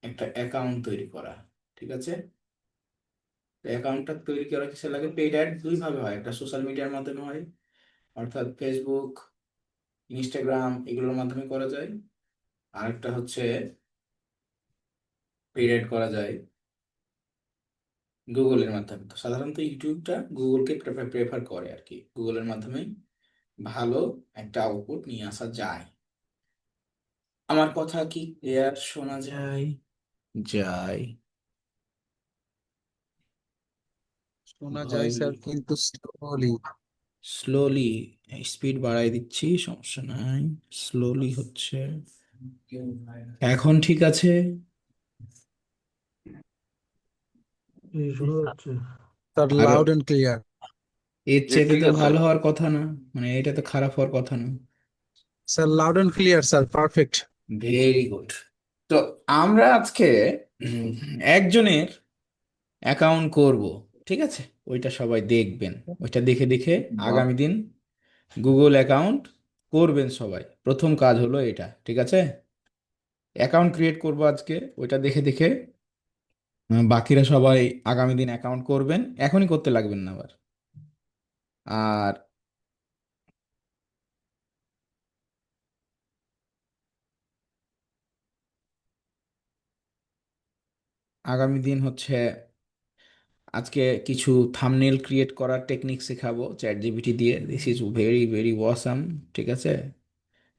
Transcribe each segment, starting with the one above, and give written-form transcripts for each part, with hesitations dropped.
একটা অ্যাকাউন্ট তৈরি করা। ঠিক আছে, অ্যাকাউন্টটা তৈরি করা কিসে লাগে? পেইড অ্যাড দুই ভাবে হয়, একটা সোশ্যাল মিডিয়ার মাধ্যমে হয়, অর্থাৎ ফেসবুক, ইনস্টাগ্রাম এগুলোর মাধ্যমে করা যায়। আরেকটা হচ্ছে পেইড অ্যাড করা যায় গুগলের মাধ্যমে। তো সাধারণত ইউটিউবটা গুগলকে প্রেফার করে আর কি, গুগলের মাধ্যমে ভালো একটা আউটপুট নিয়ে আসা যায়। আমার কথা কি ক্লিয়ার শোনা যায়? যায়? শোনা যায় ভয়? স্যার, কিন্তু স্লোলি। স্লোলি? স্পিড বাড়াই দিচ্ছি, সমস্যা নাই। স্লোলি হচ্ছে। এখন ঠিক আছে? এই শুরু হচ্ছে। স্যার, আরো লাউড এন্ড ক্লিয়ার। এর জি চেয়ে ঠিক তো আছে। ভালো হওয়ার কথা না, মানে এটা তো খারাপ হওয়ার কথা না। Sir, loud and clear sir, perfect. Very good. তো আমরা আজকে উম, একজনের অ্যাকাউন্ট করব, ঠিক আছে? ওইটা সবাই দেখবেন, ওইটা দেখে দেখে বাহ। আগামী দিন গুগল অ্যাকাউন্ট করবেন সবাই। প্রথম কাজ হলো এটা, ঠিক আছে? অ্যাকাউন্ট ক্রিয়েট করব আজকে, ওইটা দেখে দেখে বাকিরা সবাই আগামী দিন অ্যাকাউন্ট করবেন, এখনই করতে লাগবেন না আবার। আর আগামী দিন হচ্ছে আজকে কিছু থাম্বনেল ক্রিয়েট করার টেকনিক শেখাবো চ্যাট জিপিটি দিয়ে। This is very very awesome, ঠিক আছে?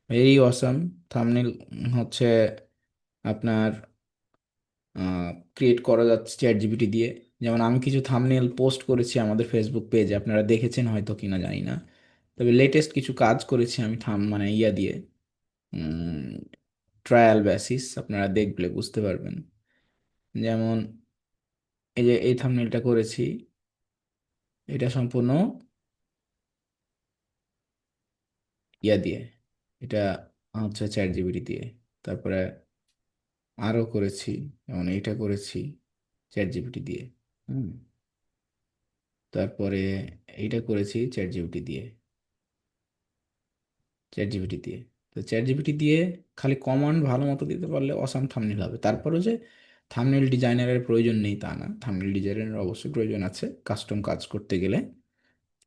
Very awesome. থাম্বনেল হচ্ছে আপনার ক্রিয়েট করা যাচ্ছে চ্যাট জিপিটি দিয়ে। যেমন আমি কিছু থাম্বনেল পোস্ট করেছি আমাদের ফেসবুক পেজে, আপনারা দেখেছেন হয়তো কিনা জানি না। তবে লেটেস্ট কিছু কাজ করেছি আমি মানে ইয়া দিয়ে, ট্রায়াল বেসিস, আপনারা দেখলে বুঝতে পারবেন। যেমন এই যে এই থাম্বনেলটা করেছি, এটা সম্পূর্ণ ইয়া দিয়ে, এটা হচ্ছে চ্যাট জিপিটি দিয়ে। তারপরে আরও করেছি, যেমন এইটা করেছি চ্যাট জিপিটি দিয়ে। হুম। তারপরে এইটা করেছি চ্যাট জিপিটি দিয়ে, চ্যাট জিপিটি দিয়ে। তো চ্যাট জিপিটি দিয়ে খালি কমান্ড ভালো মতো দিতে পারলে অসাম থাম্বনেল হবে। তারপরে যে থাম্বনেল ডিজাইনারের প্রয়োজন নেই তা না, থাম্বনেল ডিজাইনারের অবশ্যই প্রয়োজন আছে কাস্টম কাজ করতে গেলে।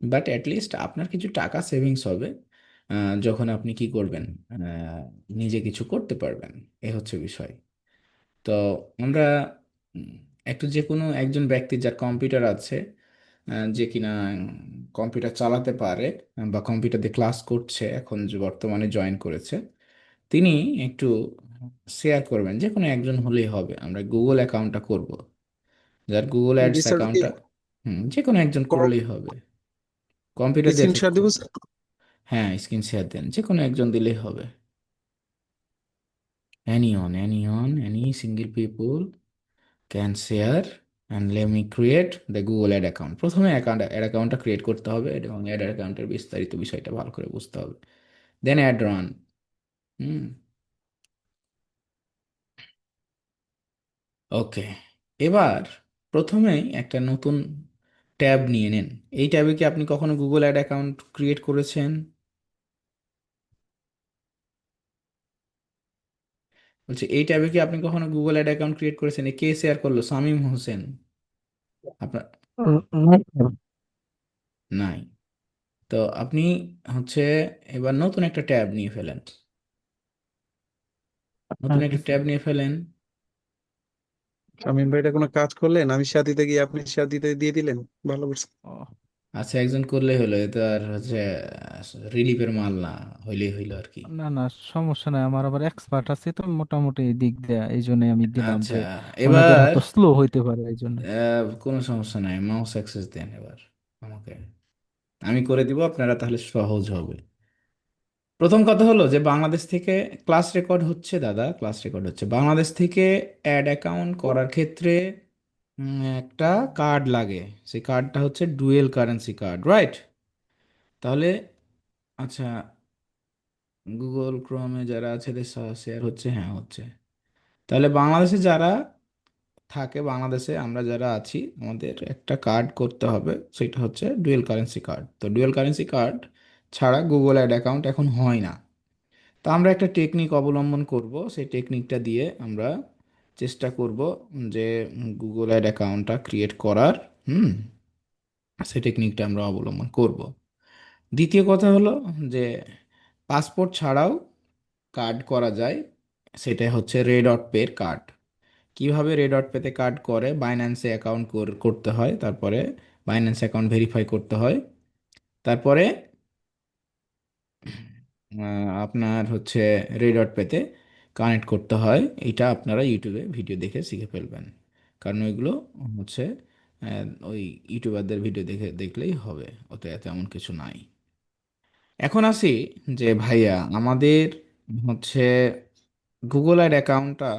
বাট অ্যাটলিস্ট আপনার কিছু টাকা সেভিংস হবে যখন আপনি কি করবেন, নিজে কিছু করতে পারবেন। এ হচ্ছে বিষয়। তো আমরা উম, একটু যে কোনো একজন ব্যক্তি যার কম্পিউটার আছে, যে কিনা কম্পিউটার চালাতে পারে বা কম্পিউটার দিয়ে ক্লাস করছে, এখন যে বর্তমানে জয়েন করেছে, তিনি একটু শেয়ার করবেন, যে কোনো একজন হলেই হবে। আমরা গুগল অ্যাকাউন্টটা করব, যার গুগল জি অ্যাডস স্যার, অ্যাকাউন্টটা। যে কোনো একজন করলেই হবে, কম্পিউটার দিয়ে ঠিক স্ক্রিনশট দিব স্যার। হ্যাঁ, স্ক্রিন শেয়ার দেন, যে কোনো একজন দিলেই হবে। any single people can share, and let me create the Google Ad account। প্রথমে অ্যাকাউন্টটা ক্রিয়েট করতে হবে এবং অ্যাড অ্যাকাউন্টের বিস্তারিত বিষয়টা ভালো করে বুঝতে হবে, দেন অ্যাড রান। হুম। ওকে, এবার প্রথমেই একটা নতুন ট্যাব নিয়ে নেন। এই ট্যাবে কি আপনি কখনো গুগল অ্যাড অ্যাকাউন্ট ক্রিয়েট করেছেন? বলছি, এই ট্যাবে কি আপনি কখনো গুগল অ্যাড অ্যাকাউন্ট ক্রিয়েট করেছেন? এ কে শেয়ার করলো? শামীম হোসেন? আপনার নাই? তো আপনি হচ্ছে এবার নতুন একটা ট্যাব নিয়ে ফেলেন, নতুন একটা ট্যাব নিয়ে ফেলেন। শামীম ভাই, এটা কোনো কাজ করলেন? আমি শেয়ার দিতে গিয়ে আপনি শেয়ার দিতে দিয়ে দিলেন। ভালো করছেন। ও আচ্ছা, একজন করলেই হলো, এ তো আর হচ্ছে রিলিফের মাল না, হইলেই হইলো আর কি। না না, সমস্যা নাই, আমার আবার এক্সপার্ট আছে তো মোটামুটি এই দিক দিয়ে, এই জন্য আমি দিলাম আচ্ছা, যে অনেকের এবার হয়তো স্লো হইতে পারে এই জন্য। কোনো সমস্যা নাই, মাউস অ্যাক্সেস দেন এবার আমাকে, আমি করে দিব, আপনারা তাহলে সহজ হবে। প্রথম কথা হলো যে বাংলাদেশ থেকে ক্লাস রেকর্ড হচ্ছে, দাদা ক্লাস রেকর্ড হচ্ছে। বাংলাদেশ থেকে অ্যাড অ্যাকাউন্ট করার ক্ষেত্রে একটা কার্ড লাগে, সেই কার্ডটা হচ্ছে ডুয়েল কারেন্সি কার্ড, রাইট? তাহলে আচ্ছা, গুগল ক্রোমে যারা আছে শেয়ার হচ্ছে, হ্যাঁ হচ্ছে। তাহলে বাংলাদেশে যারা থাকে, বাংলাদেশে আমরা যারা আছি, আমাদের একটা কার্ড করতে হবে, সেটা হচ্ছে ডুয়েল কারেন্সি কার্ড। তো ডুয়েল কারেন্সি কার্ড ছাড়া গুগল অ্যাড অ্যাকাউন্ট এখন হয় না। তো আমরা একটা টেকনিক অবলম্বন করব, সেই টেকনিকটা দিয়ে আমরা চেষ্টা করব যে গুগল অ্যাড অ্যাকাউন্টটা ক্রিয়েট করার। হুম, সেই টেকনিকটা আমরা অবলম্বন করব। দ্বিতীয় কথা হলো যে পাসপোর্ট ছাড়াও কার্ড করা যায়, সেটা হচ্ছে রেড ডট পের কার্ড। কিভাবে রেড ডট পেতে কার্ড করে, বাইন্যান্সে অ্যাকাউন্ট করতে হয়, তারপরে বাইন্যান্স অ্যাকাউন্ট ভেরিফাই করতে হয়, তারপরে আপনার হচ্ছে রেড ডট পেতে কানেক্ট করতে হয়। এটা আপনারা ইউটিউবে ভিডিও দেখে শিখে ফেলবেন, কারণ ওইগুলো হচ্ছে ওই ইউটিউবারদের ভিডিও দেখে দেখলেই হবে, ওতে তেমন কিছু নাই। এখন আসি যে ভাইয়া আমাদের হচ্ছে গুগল অ্যাড অ্যাকাউন্টটা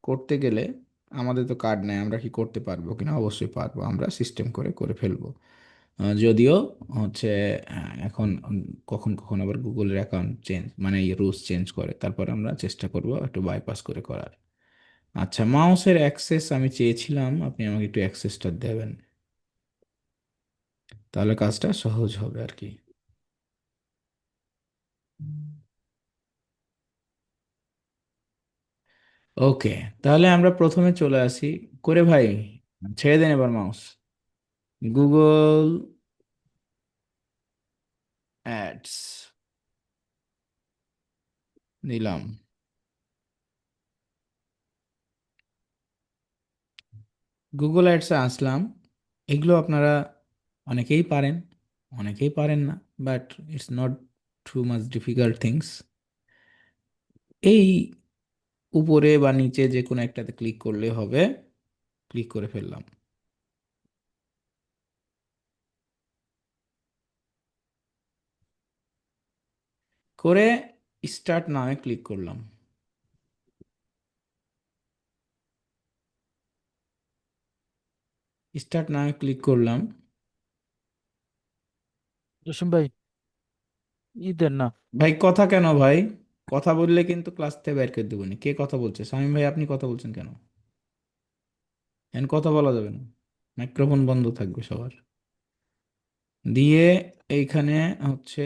করতে গেলে আমাদের তো কার্ড নেই, আমরা কি করতে পারবো কিনা? অবশ্যই পারবো, আমরা সিস্টেম করে করে ফেলবো। যদিও হচ্ছে এখন কখন কখন আবার গুগলের অ্যাকাউন্ট চেঞ্জ মানে রুলস চেঞ্জ করে, তারপর আমরা চেষ্টা করব একটু বাইপাস করে করার। আচ্ছা, মাউসের অ্যাক্সেস আমি চেয়েছিলাম, আপনি আমাকে একটু অ্যাক্সেসটা দেবেন, তাহলে কাজটা সহজ হবে আর কি। ওকে, তাহলে আমরা প্রথমে চলে আসি করে ভাই, ছেড়ে দেন এবার মাউস। গুগল অ্যাডস দিলাম। গুগল অ্যাডসে আসলাম। এগুলো আপনারা অনেকেই পারেন, অনেকেই পারেন না, but it's not too much difficult things. এই উপরে বা নিচে যে কোনো একটাতে ক্লিক করলে হবে। ক্লিক করে ফেললাম, করে স্টার্ট নামে ক্লিক করলাম। স্টার্ট নামে ক্লিক করলাম। জসিম ভাই, ঈদের না। ভাই কথা কেন ভাই? কথা বললে কিন্তু ক্লাস থেকে বের করে দেবনি। কে কথা বলছে? শামীম ভাই, আপনি কথা বলছেন কেন? এখন কথা বলা যাবে না, মাইক্রোফোন বন্ধ থাকবে সবার। দিয়ে এইখানে হচ্ছে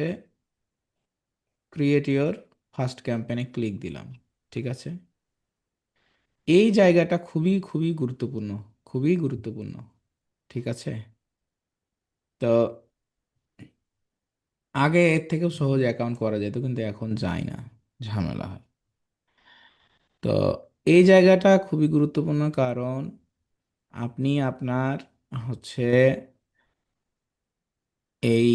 ক্রিয়েট ইওর ফার্স্ট ক্যাম্পেইনে ক্লিক দিলাম। ঠিক আছে, এই জায়গাটা খুবই খুবই গুরুত্বপূর্ণ, খুবই গুরুত্বপূর্ণ। ঠিক আছে, তো আগে এর থেকেও সহজ অ্যাকাউন্ট করা যেত, কিন্তু এখন যায় না, ঝামেলা হয়। তো এই জায়গাটা খুবই গুরুত্বপূর্ণ, কারণ আপনি আপনার হচ্ছে এই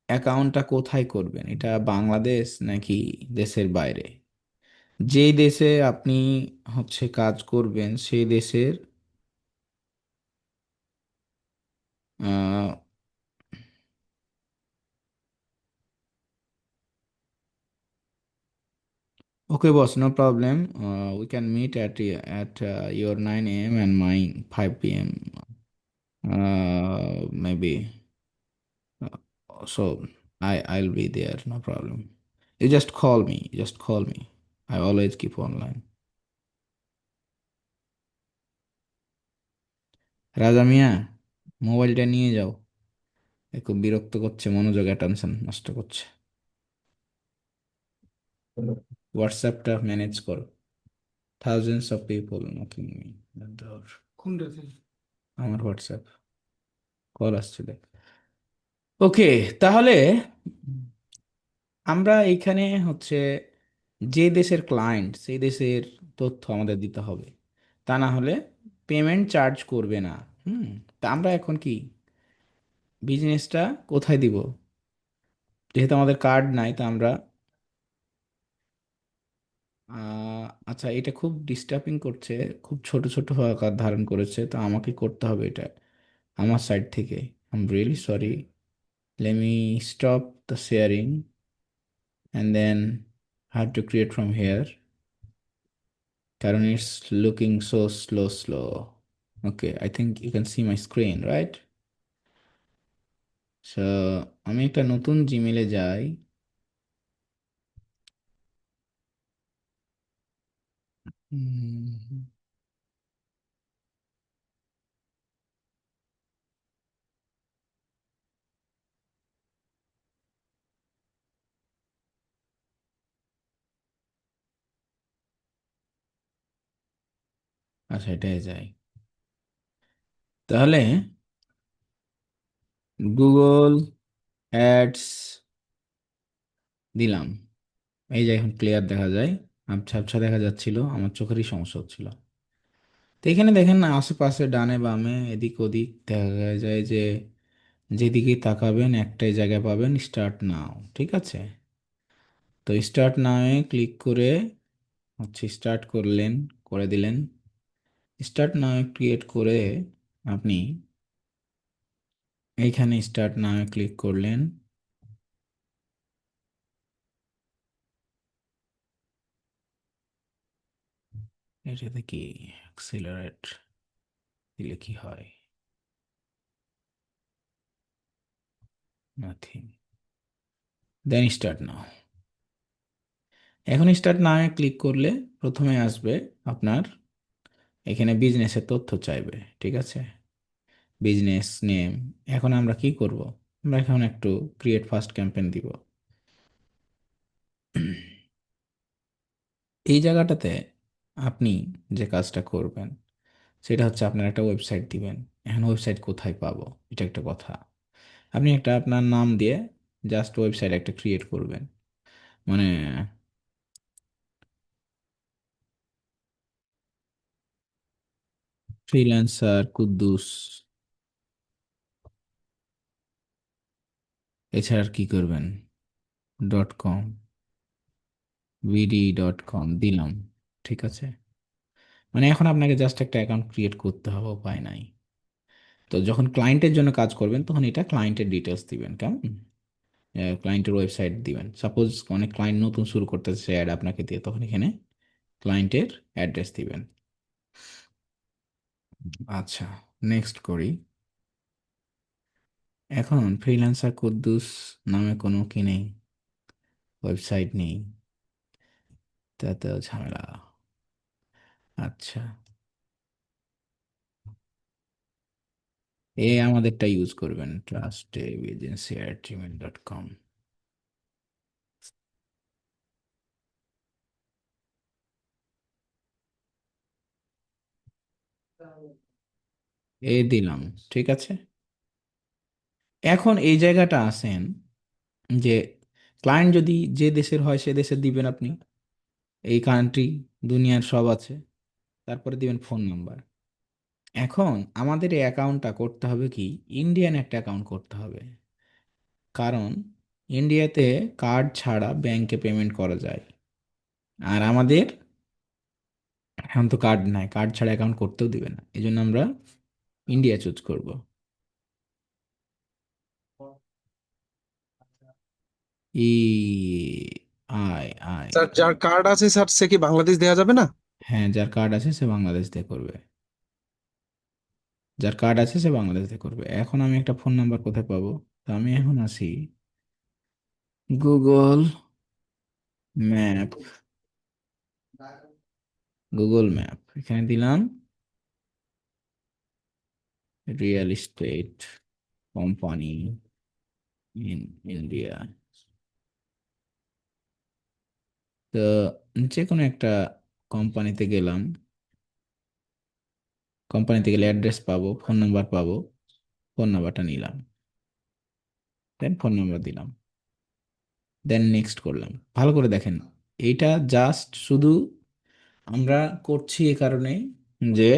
অ্যাকাউন্টটা কোথায় করবেন, এটা বাংলাদেশ নাকি দেশের বাইরে? যেই দেশে আপনি হচ্ছে কাজ করবেন সেই দেশের okay boss, no problem. We can meet at your 9 a.m. and my 5 p.m. Maybe. So I'll be there, no problem. You just call me. Just call me. I always keep online. রাজা মিয়া, মোবাইলটা নিয়ে যাও, এ খুব বিরক্ত করছে, মনোযোগ attention নষ্ট করছে। হোয়াটসঅ্যাপটা ম্যানেজ করো। Thousands of people knocking me that door. আমার হোয়াটসঅ্যাপ কল আসছে দেখ। ওকে, তাহলে আমরা এইখানে হচ্ছে যে দেশের ক্লায়েন্ট সেই দেশের তথ্য আমাদের দিতে হবে, তা না হলে পেমেন্ট চার্জ করবে না। হুম, তা আমরা এখন কি বিজনেসটা কোথায় দিব? যেহেতু আমাদের কার্ড নাই, তা আমরা আচ্ছা, এটা খুব ডিস্টার্বিং করছে, খুব ছোট ছোট আকার ধারণ করেছে, তো আমাকে করতে হবে এটা আমার সাইড থেকে। I am really sorry, let me stop the sharing and then have to create from here, কারণ it's looking so slow. Okay, I think you can see my screen, right? So আমি একটা নতুন জিমেলে যাই। হুম, আচ্ছা, এটাই যাই তাহলে। গুগল অ্যাডস দিলাম, এই যে এখন ক্লিয়ার দেখা যায়। আবছা আবছা দেখা যাচ্ছিল, আমার চোখেরই সমস্যা হচ্ছিল। তো এখানে দেখেন না, আশেপাশে ডানে বামে এদিক ওদিক দেখা যায় যে যেদিকে তাকাবেন একটাই জায়গায় পাবেন স্টার্ট নাও, ঠিক আছে? তো স্টার্ট নাও ক্লিক করে হচ্ছে স্টার্ট করলেন, করে দিলেন। স্টার্ট নাও ক্রিয়েট করে আপনি এইখানে স্টার্ট নাও ক্লিক করলেন। এটাতে কি অ্যাক্সিলারেট দিলে কি হয়? নাথিং। Then start now. এখন স্টার্ট নাও ক্লিক করলে প্রথমে আসবে আপনার এখানে বিজনেসের তথ্য চাইবে, ঠিক আছে? Business name. এখন আমরা কি করব? আমরা এখন একটু ক্রিয়েট ফার্স্ট ক্যাম্পেইন দিব। এই জায়গাটাতে আপনি যে কাজটা করবেন সেটা হচ্ছে আপনার একটা ওয়েবসাইট দিবেন। এখন ওয়েবসাইট কোথায় পাবো, এটা একটা কথা। আপনি একটা আপনার নাম দিয়ে জাস্ট ওয়েবসাইট একটা ক্রিয়েট করবেন, মানে ফ্রিল্যান্সার কুদ্দুস, এছাড়া আর কি করবেন, .com, vd.com দিলাম, ঠিক আছে? মানে এখন আপনাকে জাস্ট একটা অ্যাকাউন্ট ক্রিয়েট করতে হবে, উপায় নাই। তো যখন ক্লায়েন্টের জন্য কাজ করবেন তখন এটা ক্লায়েন্টের ডিটেলস দিবেন, কেমন? ক্লায়েন্টের ওয়েবসাইট দিবেন। সাপোজ অনেক ক্লায়েন্ট নতুন শুরু করতেছে অ্যাড আপনাকে দিয়ে, তখন এখানে ক্লায়েন্টের অ্যাড্রেস দিবেন। আচ্ছা, নেক্সট করি। এখন ফ্রিল্যান্সার কুদ্দুস নামে কোনো কি নেই, ওয়েবসাইট নেই, তাতেও ঝামেলা। আচ্ছা, আমাদেরটা ইউজ করবেন, ট্রাস্ট এজেন্সি@gmail.com। দিলাম, ঠিক আছে। এখন এই জায়গাটা আসেন যে ক্লায়েন্ট যদি যে দেশের হয় সে দেশের দিবেন আপনি, এই কান্ট্রি দুনিয়ার সব আছে। তারপরে দিবেন ফোন নাম্বার। এখন আমাদের এই অ্যাকাউন্টটা করতে হবে কি, ইন্ডিয়ান একটা অ্যাকাউন্ট করতে হবে। কারণ ইন্ডিয়াতে কার্ড ছাড়া ব্যাংকে পেমেন্ট করা যায়, আর আমাদের এখন তো কার্ড নাই, কার্ড ছাড়া অ্যাকাউন্ট করতেও দিবে না, এই জন্য আমরা ইন্ডিয়া চুজ করব। ই আই আই স্যার যার কার্ড আছে স্যার সে কি বাংলাদেশ দেওয়া যাবে না? হ্যাঁ, যার কার্ড আছে সে বাংলাদেশ দিয়ে করবে। যার কার্ড আছে সে বাংলাদেশ দিয়ে করবে। এখন আমি একটা ফোন নাম্বার কোথায় পাবো? তো আমি এখন আসি গুগল ম্যাপ। গুগল ম্যাপ এখানে দিলাম, real estate company in India. তো যে কোনো একটা কোম্পানিতে গেলাম, কোম্পানিতে গেলে অ্যাড্রেস পাবো, ফোন নাম্বার পাবো, ফোন নাম্বারটা নিলাম, দেন ফোন নাম্বার দিলাম, দেন নেক্সট করলাম। ভালো করে দেখেন, এইটা জাস্ট শুধু আমরা করছি এ কারণে যে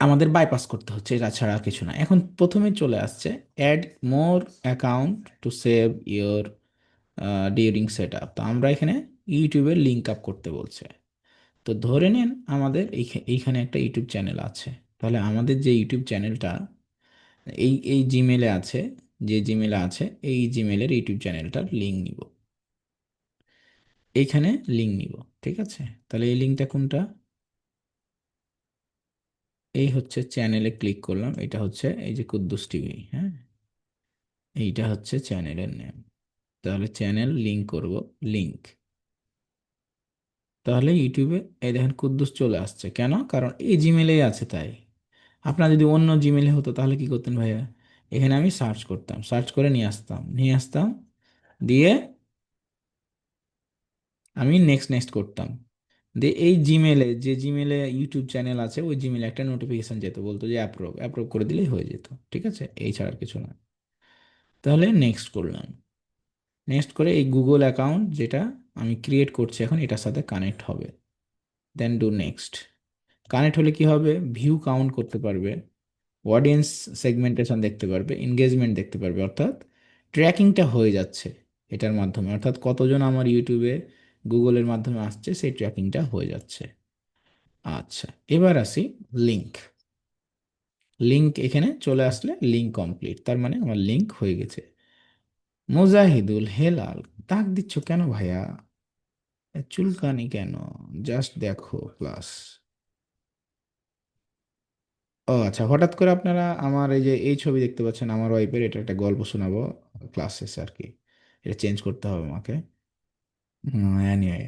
আমাদের বাইপাস করতে হচ্ছে, এটা ছাড়া আর কিছু না। এখন প্রথমে চলে আসছে add more account to save your during set up. তো আমরা এখানে ইউটিউবের লিঙ্ক আপ করতে বলছে। তো ধরে নেন আমাদের এইখানে একটা ইউটিউব চ্যানেল আছে, তাহলে আমাদের যে ইউটিউব চ্যানেলটা এই জিমেলে আছে, যে জিমেলে আছে এই জিমেলের ইউটিউব চ্যানেলটার লিঙ্ক নিব, এইখানে লিঙ্ক নিব, ঠিক আছে? তাহলে এই লিঙ্কটা কোনটা? এই হচ্ছে চ্যানেলে ক্লিক করলাম, এটা হচ্ছে এই যে কুদ্দুস টিভি, হ্যাঁ, এইটা হচ্ছে চ্যানেলের নেম। তাহলে চ্যানেল লিঙ্ক করব, লিঙ্ক। তাহলে ইউটিউবে এই দেখেন কুদ্দুস চলে আসছে, কেন? কারণ এই জিমেলেই আছে তাই। আপনার যদি অন্য জিমেলে হতো তাহলে কি করতেন ভাইয়া? এখানে আমি সার্চ করতাম, সার্চ করে নিয়ে আসতাম, দিয়ে আমি নেক্সট নেক্সট করতাম। দিয়ে এই জিমেলে, যে জিমেলে ইউটিউব চ্যানেল আছে, ওই জিমেলে একটা নোটিফিকেশন যেত, বলতো যে অ্যাপ্রুভ, অ্যাপ্রুভ করে দিলেই হয়ে যেত। ঠিক আছে, এই ছাড়া আর কিছু না। তাহলে নেক্সট করলাম। নেক্সট করে এই গুগল অ্যাকাউন্ট যেটা আমি ক্রিয়েট করছি এখন, এটার সাথে কানেক্ট হবে। দেন ডু নেক্সট। কানেক্ট হলে কি হবে, ভিউ কাউন্ট করতে পারবে, অডিয়েন্স সেগমেন্টেশন দেখতে পারবে, এনগেজমেন্ট দেখতে পারবে, অর্থাৎ ট্র্যাকিংটা হয়ে যাচ্ছে এটার মাধ্যমে, অর্থাৎ কতজন আমার ইউটিউবে গুগলের মাধ্যমে আসছে সেই ট্র্যাকিংটা হয়ে যাচ্ছে। আচ্ছা, এবার আসি লিঙ্ক। লিঙ্ক এখানে চলে আসলে লিঙ্ক কমপ্লিট, তার মানে আমার লিঙ্ক হয়ে গেছে। মুজাহিদুল হেলাল, দাগ দিচ্ছ কেন ভাইয়া, এ চুলকানি কেন, জাস্ট দেখো ক্লাস। ও আচ্ছা, হঠাৎ করে আপনারা আমার এই যে এই ছবি দেখতে পাচ্ছেন আমার ওয়াইফের, এটা একটা গল্প শোনাবো ক্লাস শেষে আর কি, এটা চেঞ্জ করতে হবে আমাকে। অ্যানিওয়ে,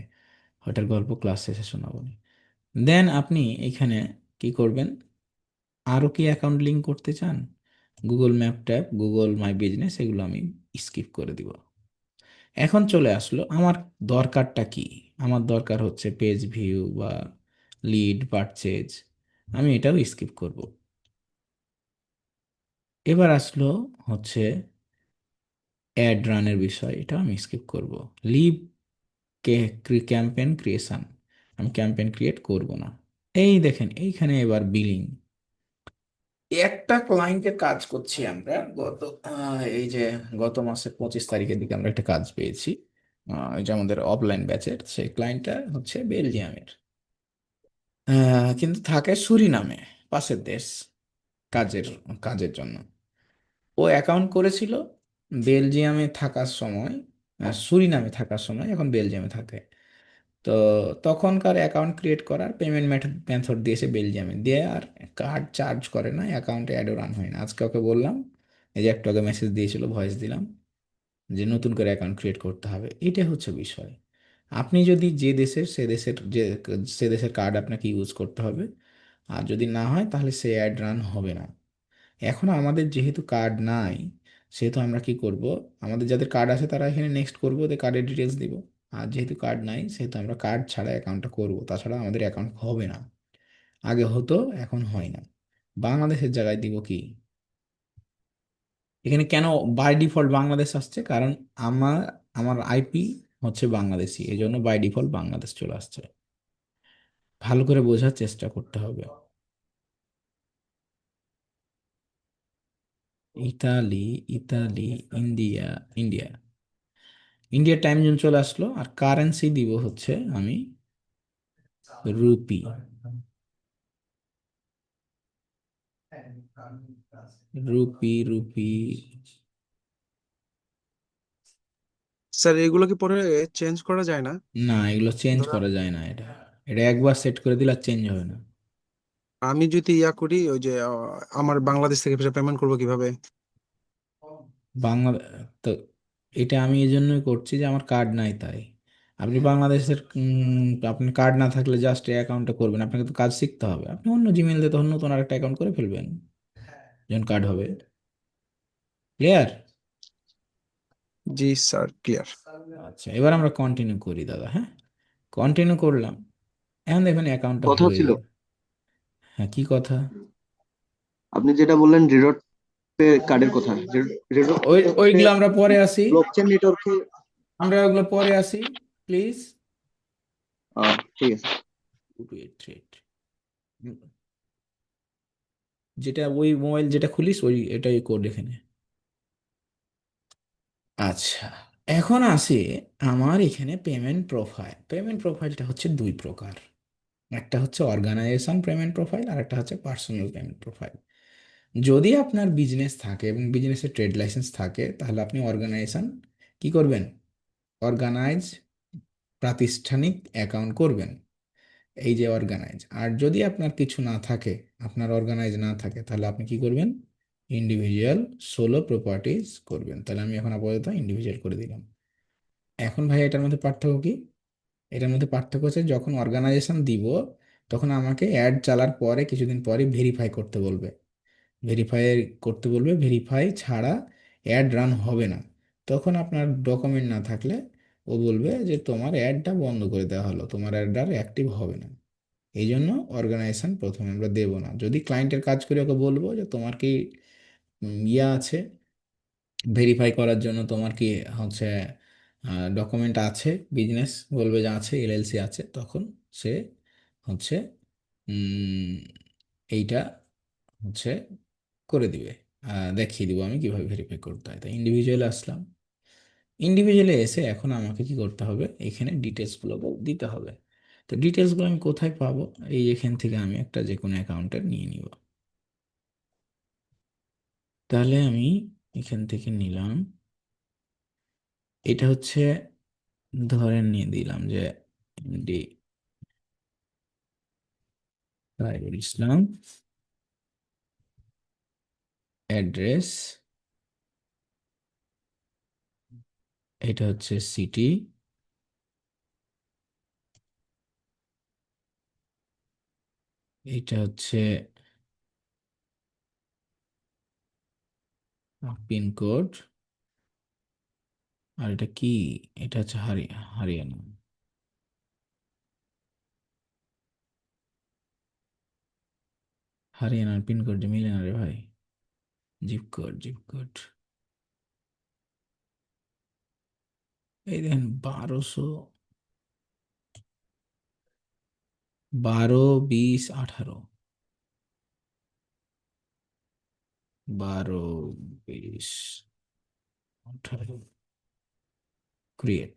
ওটার গল্প ক্লাস শেষে শোনাবো। দেন আপনি এখানে কি করবেন, আরও কি অ্যাকাউন্ট লিঙ্ক করতে চান, Google map tap, Google my business, এগুলো আমি স্কিপ করে দিব। এখন চলে আসলো আমার দরকারটা কি। আমার দরকার হচ্ছে পেজ ভিউ বা লিড পারচেজ, আমি এটাও স্কিপ করব। এবার আসলো হচ্ছে অ্যাড রানের বিষয়, এটা আমি স্কিপ করব। লিভ ক্যাম্পেন ক্রিয়েশন, আমি ক্যাম্পেন ক্রিয়েট করব না। এই দেখেন এইখানে এবার বিলিং, একটা ক্লায়েন্টের কাজ করছি আমরা গত এই যে গত মাসের 25 তারিখের দিকে আমরা একটা কাজ পেয়েছি। এই যে আমাদের অফলাইন ব্যাচের সেই ক্লায়েন্টটা হচ্ছে বেলজিয়ামের, কিন্তু থাকে সুরিনামে, পাশের দেশ, কাজের কাজের জন্য। ও অ্যাকাউন্ট করেছিল বেলজিয়ামে থাকার সময়, সুরিনামে থাকার সময়, এখন বেলজিয়ামে থাকে। তো তখনকার অ্যাকাউন্ট ক্রিয়েট করার পেমেন্ট মেথড দিয়েছে বেলজিয়ামে, দিয়ে আর কার্ড চার্জ করে না, অ্যাকাউন্টে অ্যাডও রান হয় না। আজকে ওকে বললাম, এই যে একটু আগে মেসেজ দিয়েছিল, ভয়েস দিলাম, যে নতুন করে অ্যাকাউন্ট ক্রিয়েট করতে হবে। এটা হচ্ছে বিষয়। আপনি যদি যে দেশের, সে দেশের কার্ড আপনাকে ইউজ করতে হবে, আর যদি না হয় তাহলে সে অ্যাড রান হবে না। এখন আমাদের যেহেতু কার্ড নাই, সেহেতু আমরা কি করব, আমাদের যাদের কার্ড আছে তারা এখানে নেক্সট করবো, ওদের কার্ডের ডিটেলস দিব। আর যেহেতু কার্ড নাই, সেহেতু আমরা কার্ড ছাড়া অ্যাকাউন্টটা করব, তাছাড়া আমাদের অ্যাকাউন্ট হবে না। আগে হতো, এখন হয় না। বাংলাদেশের জায়গায় দিব কি, এখানে কেন বাই ডিফল্ট বাংলাদেশ আসছে, কারণ আমার আমার আইপি হচ্ছে বাংলাদেশি, এই জন্য বাই ডিফল্ট বাংলাদেশ চলে আসছে। ভালো করে বোঝার চেষ্টা করতে হবে। ইতালি, ইতালি, ইন্ডিয়া, ইন্ডিয়া, ইন্ডিয়ার টাইম জোন চলে আসলো। আর কারেন্সি দিব হচ্ছে আমি রুপি, রুপি, রুপি। স্যার এগুলো কি পরে চেঞ্জ করা যায় না? না, এগুলো চেঞ্জ ধরুন করা যায় না, এটা এটা একবার সেট করে দিলে চেঞ্জ হবে না। আমি যদি ইয়া করি, ওই যে আমার বাংলাদেশ থেকে পেমেন্ট করবো কিভাবে? বাংলা, তো এটা আমি এই জন্যই করছি যে আমার কার্ড নাই তাই। আপনি বাংলাদেশের আপনি কার্ড না থাকলে জাস্ট এই অ্যাকাউন্টে করবেন, আপনাকে তো কাজ শিখতে হবে। আপনি অন্য জিমেল দিয়ে তখন নতুন আরেকটা অ্যাকাউন্ট করে ফেলবেন যখন কার্ড হবে। ক্লিয়ার? জি স্যার, ক্লিয়ার। আচ্ছা, এবার আমরা কন্টিনিউ করি দাদা, হ্যাঁ, কন্টিনিউ করলাম। এখন দেখুন অ্যাকাউন্টটা কথা হয়ে ছিল, গেল। হ্যাঁ, কি কথা? আপনি যেটা বললেন রিডট পে কার্ডের কথা, রিডট পে হচ্ছে ওইগুলো আমরা পরে আসি, ব্লকচেন নেটওয়ার্কে। আমরা ওগুলো পরে আসি, প্লিজ। ঠিক আছে। ওয়েট, যেটা ওই মোবাইল যেটা খুলিস ওই এটাই কোড এখানে। আচ্ছা, এখন আসি আমার এখানে পেমেন্ট প্রোফাইল। পেমেন্ট প্রোফাইলটা হচ্ছে দুই প্রকার, একটা হচ্ছে অর্গানাইজেশন পেমেন্ট প্রোফাইল, আর একটা হচ্ছে পার্সোনাল পেমেন্ট প্রোফাইল। যদি আপনার বিজনেস থাকে এবং বিজনেসের ট্রেড লাইসেন্স থাকে, তাহলে আপনি অর্গানাইজেশন কি করবেন, অর্গানাইজ প্রাতিষ্ঠানিক অ্যাকাউন্ট করবেন, এই যে অর্গানাইজ। আর যদি আপনার কিছু না থাকে, আপনার অর্গানাইজ না থাকে, তাহলে আপনি কি করবেন, ইন্ডিভিজুয়াল সোলো প্রপার্টিজ করবেন। তাহলে আমি এখন আপাতত ইন্ডিভিজুয়াল করে দিলাম। এখন ভাই এটার মধ্যে পার্থক্য কি, এটার মধ্যে পার্থক্য হচ্ছে যখন অর্গানাইজেশন দিব, তখন আমাকে অ্যাড চালার পরে কিছুদিন পরে ভেরিফাই করতে বলবে, ভেরিফাই করতে বলবে, ভেরিফাই ছাড়া অ্যাড রান হবে না। তখন আপনার ডকুমেন্ট না থাকলে ও বলবে যে তোমার অ্যাডটা বন্ধ করে দেওয়া হলো, তোমার অ্যাড আর অ্যাক্টিভ হবে না। এই জন্য অর্গানাইজেশন প্রথমে আমরা দেব না। যদি ক্লায়েন্টের কাজ করে ওকে বলবো যে তোমার কি ইয়ে আছে, ভেরিফাই করার জন্য তোমার কি হচ্ছে ডকুমেন্ট আছে, বিজনেস বলবে যে আছে, এলএলসি আছে, তখন সে হচ্ছে উম, এইটা হচ্ছে করে দিবে, দেখিয়ে দিব আমি কিভাবে ভেরিফাই করতে হয়। তাই ইন্ডিভিজুয়ালি আসলাম, ইন্ডিভিজুয়ালি এসে এখন আমাকে কি করতে হবে, এখানে ডিটেলসগুলো দিতে হবে। তো ডিটেলসগুলো আমি কোথায় পাবো? এই এখান থেকে আমি একটা যে কোনো অ্যাকাউন্টের নিয়ে নিব। তাহলে আমি এখান থেকে নিলাম, এটা হচ্ছে ধরে নিয়ে দিলাম যে এমডি তাইরুল ইসলাম, অ্যাড্রেস, এটা হচ্ছে সিটি, এটা হচ্ছে পিনকোড, আর এটা কি, এটা হচ্ছে হরিয়ানা। হরিয়ানার পিনকোড যে মিলে না রে ভাই, জিপ কোড এই দেখেন 12, 12, 20, 18, 12, 20, 18, ক্রিয়েট,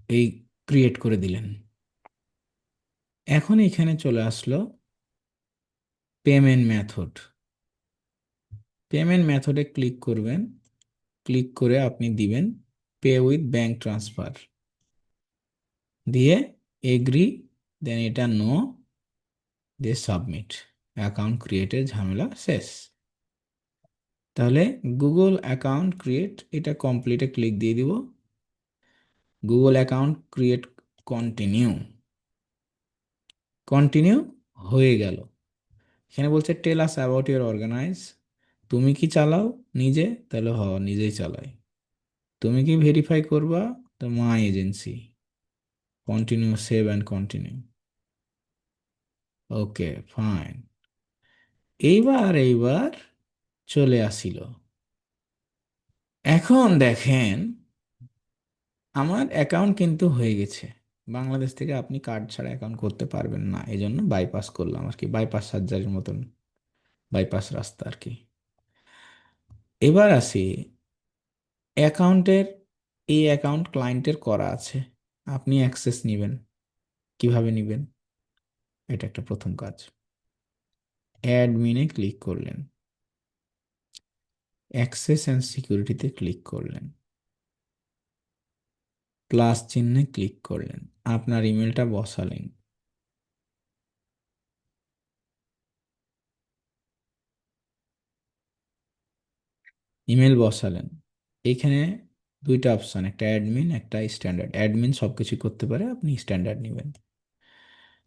এই ক্রিয়েট করে দিলেন। এখন এখানে চলে আসলো পেমেন্ট মেথড। পেমেন্ট মেথডে ক্লিক করবেন, ক্লিক করে আপনি দিবেন পে উইথ ব্যাংক ট্রান্সফার, দিয়ে এগ্রি, দেন এটা নো, দিয়ে সাবমিট, অ্যাকাউন্ট ক্রিয়েটের ঝামেলা শেষ। তাহলে গুগল অ্যাকাউন্ট ক্রিয়েট এটা কমপ্লিটে ক্লিক দিয়ে দিব, Google account create, continue, continue হয়ে গেল। এখানে বলছে টেল আস অ্যাবাউট ইউর অর্গানাইজ, তুমি কি চালাও নিজে? তাহলে নিজেই চালাই। তুমি কি ভেরিফাই করবা? তো my agency, continue, save and continue, okay fine. এইবার চলে আসিল। এখন দেখেন আমার অ্যাকাউন্ট কিন্তু হয়ে গেছে। বাংলাদেশ থেকে আপনি কার্ড ছাড়া অ্যাকাউন্ট করতে পারবেন না, এই জন্য বাইপাস করলাম আর কি, বাইপাস সার্জারির মতন, বাইপাস রাস্তা আর কি। এবার আসি অ্যাকাউন্টের, এই অ্যাকাউন্ট ক্লায়েন্টের করা আছে, আপনি অ্যাক্সেস নেবেন, কিভাবে নেবেন? এটা একটা প্রথম কাজ। অ্যাডমিনে ক্লিক করলেন, অ্যাক্সেস অ্যান্ড সিকিউরিটিতে ক্লিক করলেন, প্লাস চিহ্নে ক্লিক করলেন, আপনার ইমেলটা বসালেন, ইমেল বসালেন। এইখানে দুইটা অপশন, একটা অ্যাডমিন একটা স্ট্যান্ডার্ড। অ্যাডমিন সব কিছু করতে পারে, আপনি স্ট্যান্ডার্ড নেবেন,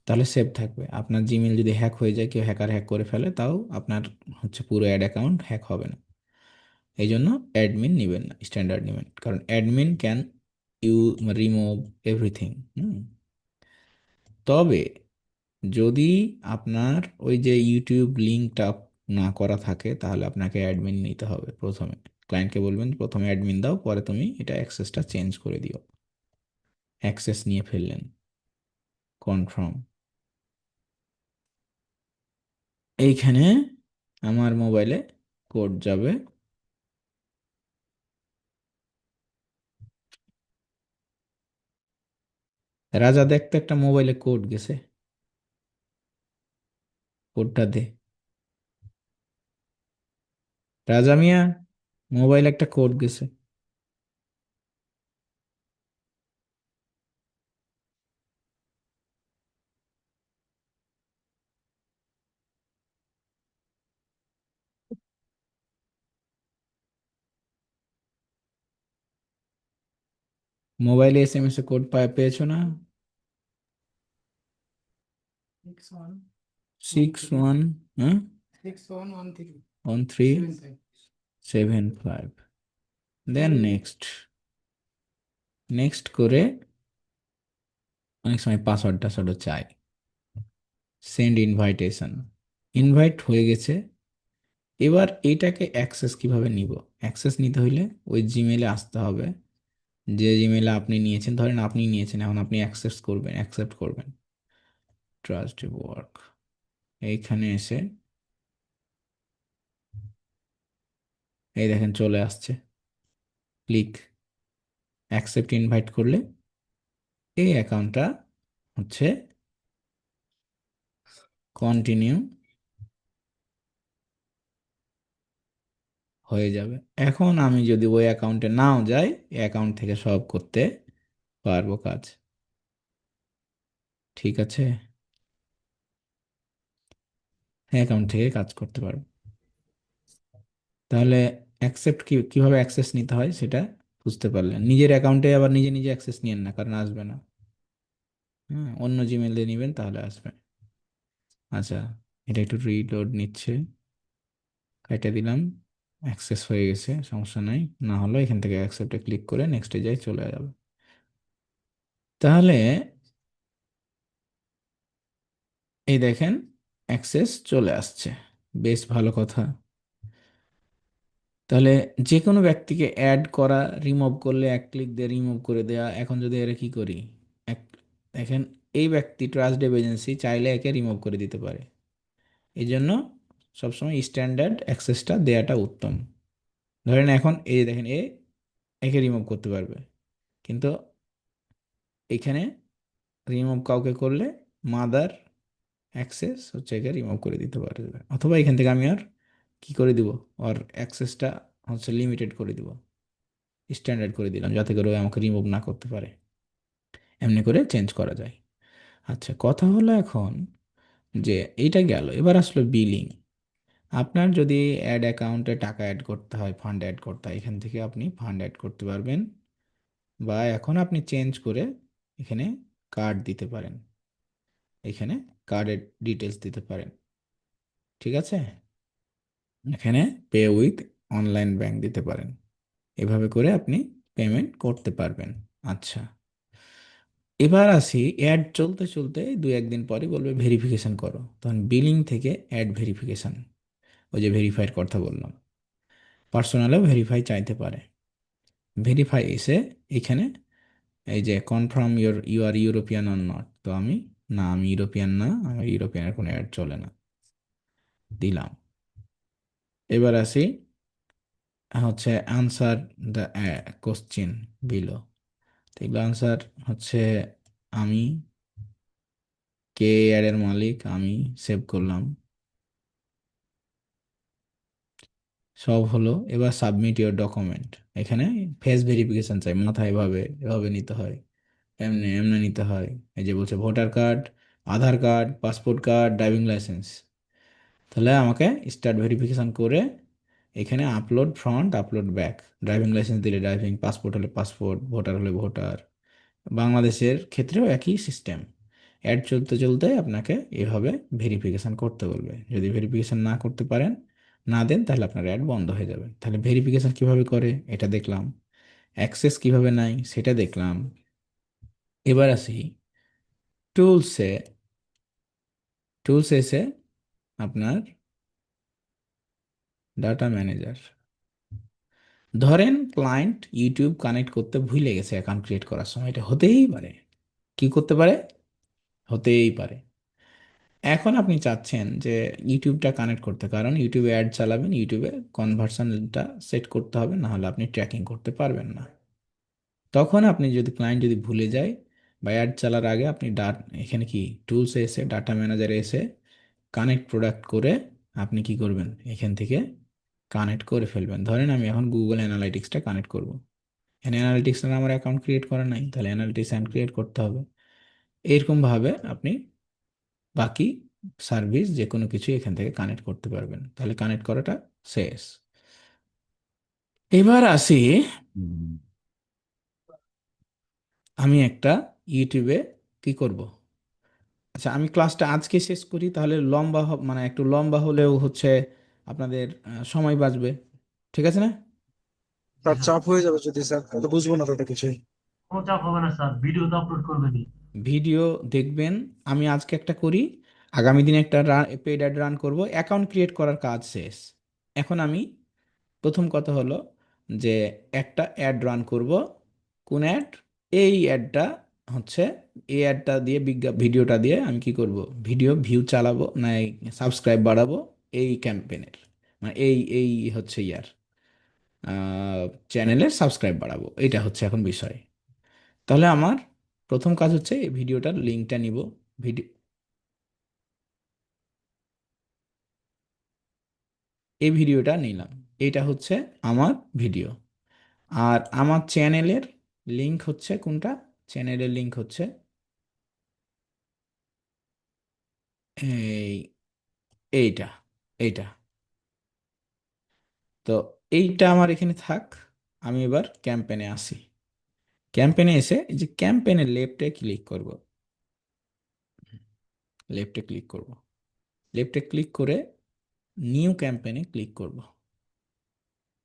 তাহলে সেভ থাকবে। আপনার জিমেল যদি হ্যাক হয়ে যায়, কেউ হ্যাকার হ্যাক করে ফেলে, তাও আপনার হচ্ছে পুরো অ্যাড অ্যাকাউন্ট হ্যাক হবে না। এই জন্য অ্যাডমিন নেবেন না, স্ট্যান্ডার্ড নেবেন, কারণ admin can you remove everything. তবে যদি আপনার ওই যে ইউটিউব লিঙ্কটা না করা থাকে, তাহলে আপনাকে অ্যাডমিন নিতে হবে প্রথমে। ক্লায়েন্টকে বলবেন প্রথমে অ্যাডমিন দাও, পরে তুমি এটা অ্যাক্সেসটা চেঞ্জ করে দিও। অ্যাক্সেস নিয়ে ফেললেন, কনফার্ম। এইখানে আমার মোবাইলে কোড যাবে, রাজা দেখতে একটা মোবাইলে কোড গেছে, কোডটা দে। রাজা মিয়া, মোবাইলে একটা কোড গেছে। মোবাইলে এসএমএস এ কোড পেয়েছো না? 61, হ্যাঁ, 1375, দেন নেক্সট। নেক্সট করে অনেক সময় পাসওয়ার্ড টাসওয়ার্ডও চাই। সেন্ড ইনভাইটেশন, ইনভাইট হয়ে গেছে। এবার এইটাকে অ্যাক্সেস কিভাবে নিব? অ্যাক্সেস নিতে হইলে ওই জিমেলে আসতে হবে, যে জিমেলে আপনি নিয়েছেন। ধরেন আপনি নিয়েছেন, এখন আপনি অ্যাক্সেস করবেন, অ্যাকসেপ্ট করবেন। ট্রাস্ট ওয়ার্ক, এইখানে এসে এই দেখেন চলে আসছে। ক্লিক অ্যাকসেপ্ট ইনভাইট করলে এই অ্যাকাউন্টটা হচ্ছে কন্টিনিউ হয়ে যাবে। এখন আমি যদি ওই অ্যাকাউন্টে নাও যাই, এই অ্যাকাউন্ট থেকে সব করতে পারবো কাজ। ঠিক আছে, অ্যাকাউন্ট থেকে কাজ করতে পারবো। তাহলে অ্যাকসেপ্ট কিভাবে অ্যাক্সেস নিতে হয় সেটা বুঝতে পারলেন। নিজের অ্যাকাউন্টে আবার নিজে নিজে অ্যাক্সেস নিয়েন না, কারণ আসবে না। হ্যাঁ, অন্য জিমেল দিয়ে নেবেন, তাহলে আসবে। আচ্ছা, এটা একটু রিলোড নিচ্ছে, কাইটা দিলাম। অ্যাক্সেস হয়ে গেছে, সমস্যা নাই। না হলে এখান থেকে অ্যাকসেপ্টে ক্লিক করে নেক্সটে যাই, চলে যাবে। তাহলে এই দেখেন অ্যাক্সেস চলে আসছে, বেশ ভালো কথা। তাহলে যে কোনো ব্যক্তিকে অ্যাড করা, রিমুভ করলে এক ক্লিক দিয়ে রিমুভ করে দেওয়া। এখন যদি এর কি করি, এক দেখেন এই ব্যক্তি ট্রাস্টেড এজেন্সি চাইলে একে রিমুভ করে দিতে পারে। এই জন্য সবসময় স্ট্যান্ডার্ড অ্যাক্সেসটা দেওয়াটা উত্তম। ধরেন এখন এই যে দেখেন একে রিমুভ করতে পারবে, কিন্তু এখানে রিমুভ কাউকে করলে মাদার অ্যাক্সেস হচ্ছে একে রিমুভ করে দিতে পারবে। অথবা এখান থেকে আমি আর কি করে দিব, ওর অ্যাক্সেসটা হচ্ছে লিমিটেড করে দিব, স্ট্যান্ডার্ড করে দিলাম, যাতে করে ও আমাকে রিমুভ না করতে পারে। এমনি করে চেঞ্জ করা যায়। আচ্ছা, কথা হলো এখন যে এইটা গেল, এবার আসলো বিলিং। আপনার যদি অ্যাড অ্যাকাউন্টে টাকা অ্যাড করতে হয়, ফান্ড অ্যাড করতে হয়, এখান থেকে আপনি ফান্ড অ্যাড করতে পারবেন। বা এখন আপনি চেঞ্জ করে এখানে কার্ড দিতে পারেন, এখানে কার্ডের ডিটেলস দিতে পারেন। ঠিক আছে, এখানে পে উইথ অনলাইন ব্যাংক দিতে পারেন। এভাবে করে আপনি পেমেন্ট করতে পারবেন। আচ্ছা, এবার আসি, অ্যাড চলতে চলতে দুই একদিন পরে বলবে ভেরিফিকেশন করো, তখন বিলিং থেকে অ্যাড ভেরিফিকেশন, ওই যে ভেরিফাইয়ের কথা বললাম, পার্সোনালেও ভেরিফাই চাইতে পারে। ভেরিফাই এসে এখানে এই যে confirm you are European or not, তো আমি না, আমি ইউরোপিয়ান না, আমার ইউরোপিয়ানের কোনো অ্যাড চলে না, দিলাম। এবার আসি হচ্ছে আনসার দ্য কোশ্চিন বিলো। তো এগুলো আনসার হচ্ছে আমি কে অ্যাডের মালিক, আমি সেভ করলাম, সব হলো। এবার সাবমিট ইউর ডকুমেন্ট। এখানে ফেস ভেরিফিকেশন চাই, মাথায় এভাবে এভাবে নিতে হয়, এমনি এমনি নিতে হয়। এই যে বলছে voter card, Aadhaar card, passport card, driving licence. তাহলে আমাকে স্টার্ট ভেরিফিকেশন করে এখানে upload front, upload back. Driving licence দিলে ড্রাইভিং, পাসপোর্ট হলে পাসপোর্ট, ভোটার হলে ভোটার। বাংলাদেশের ক্ষেত্রেও একই সিস্টেম। অ্যাড চলতে চলতে আপনাকে এভাবে ভেরিফিকেশন করতে বলবে। যদি ভেরিফিকেশন না করতে পারেন, না দেন, তাহলে আপনার অ্যাড বন্ধ হয়ে যাবে। তাহলে ভেরিফিকেশন কিভাবে করে এটা দেখলাম, অ্যাক্সেস কিভাবে নাই সেটা দেখলাম। এবার আসি টুলসে। টুলস এসে আপনার ডাটা ম্যানেজার। ধরেন ক্লায়েন্ট ইউটিউব কানেক্ট করতে ভুলে গেছে অ্যাকাউন্ট ক্রিয়েট করার সময়, এটা হতেই পারে। কি করতে পারে? হতেই পারে। এখন আপনি চাচ্ছেন যে ইউটিউবটা কানেক্ট করতে, কারণ ইউটিউবে অ্যাড চালাবেন, ইউটিউবে কনভার্সনটা সেট করতে হবে, না হলে আপনি ট্র্যাকিং করতে পারবেন না। তখন আপনি যদি ক্লায়েন্ট যদি ভুলে যায় বা অ্যাড চালার আগে আপনি এখানে কি টুলসে এসে ডাটা ম্যানেজারে এসে কানেক্ট প্রোডাক্ট করে আপনি কি করবেন, এখান থেকে কানেক্ট করে ফেলবেন। ধরেন আমি এখন গুগল অ্যানালাইটিক্সটা কানেক্ট করব। এখানে অ্যানালিটিক্সের আমার অ্যাকাউন্ট ক্রিয়েট করা নাই, তাহলে অ্যানালিটিক্স ক্রিয়েট করতে হবে। এইরকমভাবে আপনি বাকি সার্ভিস যে কোনো কিছু এখান থেকে কানেক্ট করতে পারবেন। তাহলে কানেক্ট করাটা শেষ। এবার আসি, উম, আমি একটা ইউটিউবে কি করব। আচ্ছা, আমি ক্লাসটা আজকে শেষ করি, তাহলে লম্বা মানে একটু লম্বা হলেও হচ্ছে আপনাদের সময় বাঁচবে। ঠিক আছে না? তার চাপ হয়ে যাবে যদি স্যার, তো বুঝবো না তাতে কিছুই। কোনো চাপ হবে না স্যার, ভিডিও তো আপলোড করবেনই। ভিডিও দেখবেন। আমি আজকে একটা করি, আগামী দিনে একটা পেড অ্যাড রান করব, অ্যাকাউন্ট ক্রিয়েট করার কাজ শেষ। এখন আমি প্রথম কথা হলো যে একটা অ্যাড রান করব। কোন অ্যাড? এই অ্যাডটা হচ্ছে, এই অ্যাডটা দিয়ে ভিডিওটা দিয়ে আমি কি করব? ভিডিও ভিউ চালাবো না সাবস্ক্রাইব বাড়াবো এই ক্যাম্পেনের, মানে এই হচ্ছে চ্যানেলের সাবস্ক্রাইব বাড়াবো, এটা হচ্ছে এখন বিষয়। তাহলে আমার প্রথম কাজ হচ্ছে এই ভিডিওটার লিঙ্কটা নিব। ভিডিও, এই ভিডিওটা নিলাম, এটা হচ্ছে আমার ভিডিও। আর আমার চ্যানেলের লিংক হচ্ছে কোনটা? চ্যানেলের লিংক হচ্ছে এই এইটা, এইটা। তো এইটা আমার এখানে থাক। আমি এবার ক্যাম্পেনে আসি। ক্যাম্পেনে এসে এই যে ক্যাম্পেনের লেফটে ক্লিক করব, লেফটে ক্লিক করব, লেফটে ক্লিক করে নিউ ক্যাম্পেনে ক্লিক করব।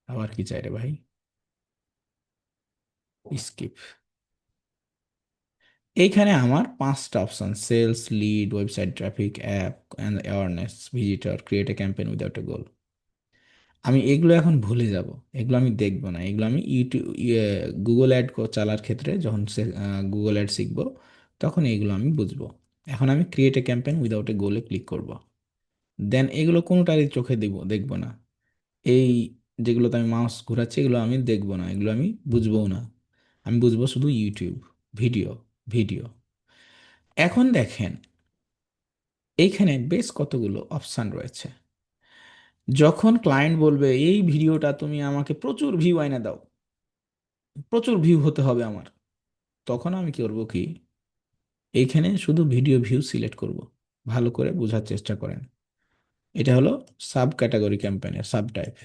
আবার কি চাই রে ভাই? স্কিপ। এইখানে আমার পাঁচটা option: sales, lead, website traffic, app and awareness, visitor, create a campaign without a goal. আমি এগুলো এখন ভুলে যাব, এগুলো আমি দেখবো না। এগুলো আমি ইউটিউব, গুগল অ্যাড চালার ক্ষেত্রে যখন গুগল অ্যাড শিখবো তখন এগুলো আমি বুঝবো। এখন আমি ক্রিয়েট এ ক্যাম্পেইন উইদাউট এ গোলে ক্লিক করব। দেন এগুলো কোনোটারই চোখে দেখবো না। এই যেগুলোতে আমি মাউস ঘোরাচ্ছি এগুলো আমি দেখবো না, এগুলো আমি বুঝবো না। আমি বুঝবো শুধু ইউটিউব, ভিডিও, ভিডিও। এখন দেখেন এইখানে বেশ কতগুলো অপশান রয়েছে। যখন ক্লায়েন্ট বলবে এই ভিডিওটা তুমি আমাকে প্রচুর ভিউ আইনা দাও, প্রচুর ভিউ হতে হবে আমার, তখন আমি কি করবো কি, এইখানে শুধু ভিডিও ভিউ সিলেক্ট করব। ভালো করে বোঝার চেষ্টা করেন। এটা হলো সাব ক্যাটাগরি ক্যাম্পেইনের সাব টাইপ।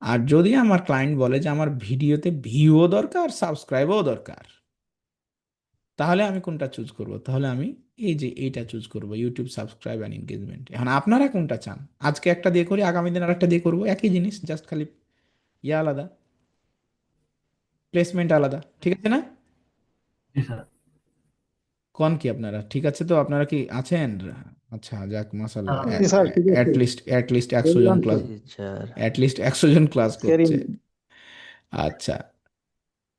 আর যদি আমার ক্লায়েন্ট বলে যে আমার ভিডিওতে ভিউও দরকার, সাবস্ক্রাইবও দরকার, তাহলে আমি কোনটা চুজ করব? তাহলে আমি এই যে এইটা চুজ করব, ইউটিউব সাবস্ক্রাইব অ্যান্ড এনগেজমেন্ট। এখন আপনারা কোনটা চান? আজকে একটা দিয়ে করি, আগামী দিন আরেকটা দিয়ে করবো, একই জিনিস, জাস্ট খালি আলাদা, প্লেসমেন্ট আলাদা, ঠিক আছে না? জি স্যার। কোন কি আপনারা ঠিক আছে তো? আপনারা কি আছেন? আচ্ছা, যাক, স্যার মাশাল্লাহ। আমি জি স্যার, ঠিক আছে। অ্যাটলিস্ট 100 জন বললাম তো। ক্লাস, জি স্যার। অ্যাটলিস্ট 100 জন ক্লাস ক্যারিম। করছে। আচ্ছা,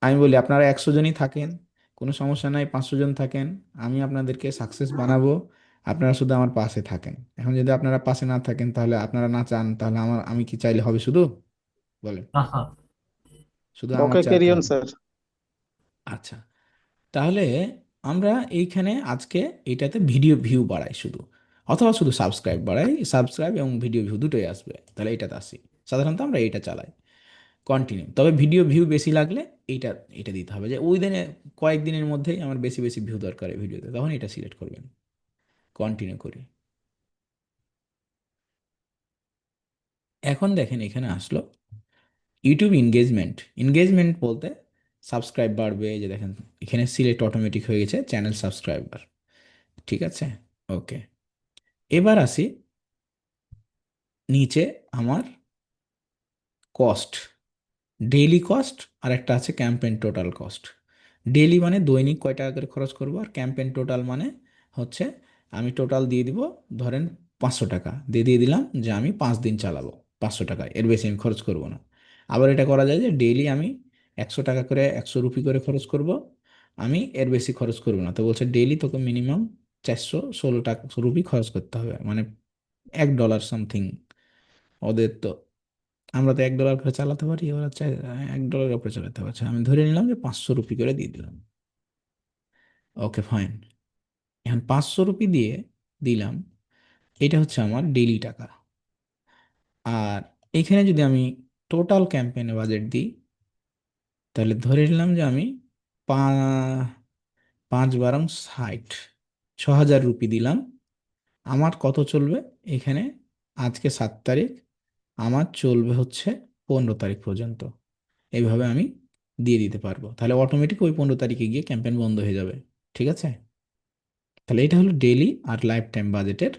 আমি বলি আপনারা 100 জনই থাকেন, কোনো সমস্যা নাই, 500 জন থাকেন, আমি আপনাদেরকে সাকসেস বানাবো। আপনারা শুধু আমার পাশে থাকেন। এখন যদি আপনারা পাশে না থাকেন, তাহলে আপনারা না চান, তাহলে আমি কি চাইলে হবে শুধু? বলেন, না স্যার। শুধু আমার ওকে, চাইতে ক্যারিয়ন হবে? স্যার। আচ্ছা, তাহলে আমরা এইখানে আজকে এটাতে ভিডিও ভিউ বাড়াই শুধু, অথবা শুধু সাবস্ক্রাইব বাড়াই, সাবস্ক্রাইব এবং ভিডিও ভিউ দুটোই আসবে, তাহলে এটাতে আসি। সাধারণত আমরা এইটা চালাই কন্টিনিউ। তবে ভিডিও ভিউ বেশি লাগলে এইটা, এটা দিতে হবে যে ওই দিনে কয়েকদিনের মধ্যেই আমার বেশি বেশি ভিউ দরকার এই ভিডিওতে, তখন এটা সিলেক্ট করবেন। কন্টিনিউ করি। এখন দেখেন এখানে আসলো ইউটিউব এনগেজমেন্ট। এনগেজমেন্ট বলতে সাবস্ক্রাইব বাড়বে, এই যে দেখেন এখানে সিলেক্ট অটোমেটিক হয়ে গেছে চ্যানেল সাবস্ক্রাইবার, ঠিক আছে? ওকে, এবার আসি নিচে আমার কস্ট, ডেইলি কস্ট, আর একটা আছে ক্যাম্পেইন টোটাল কস্ট। ডেইলি মানে দৈনিক কয় টাকা করে খরচ করবো, আর ক্যাম্পেইন টোটাল মানে হচ্ছে আমি টোটাল দিয়ে দিব, ধরেন 500 টাকা দিয়ে দিয়ে দিলাম যে আমি 5 দিন চালাবো, 500 টাকা, এর বেশি আমি খরচ করব না। আবার এটা করা যায় যে ডেইলি আমি 100 টাকা করে, 100 রুপি করে খরচ করব, আমি এর বেশি খরচ করব না। তো বলছে ডেইলি তোকে মিনিমাম 416 টাকা রুপি খরচ করতে হবে, মানে $1 সামথিং। ওদের তো, আমরা তো $1 করে চালাতে পারি, ওরা চাই $1 উপরে চালাতে পারছে। আমি ধরে নিলাম যে 500 রুপি করে দিয়ে দিলাম। ওকে, ফাইন। এখন 500 রুপি দিয়ে দিলাম, এটা হচ্ছে আমার ডেইলি টাকা। আর এখানে যদি আমি টোটাল ক্যাম্পেইনে বাজেট দিই, তাহলে ধরে নিলাম যে আমি 5 5 × 60, 6,000 রুপি দিলাম। আমার কত চলবে এখানে? আজকে 7 তারিখ, আমার চলবে হচ্ছে 15 তারিখ পর্যন্ত। এইভাবে আমি দিয়ে দিতে পারবো, তাহলে অটোমেটিক ওই 15 তারিখে গিয়ে ক্যাম্পেইন বন্ধ হয়ে যাবে, ঠিক আছে? তাহলে এটা হলো ডেইলি আর লাইফ টাইম বাজেটের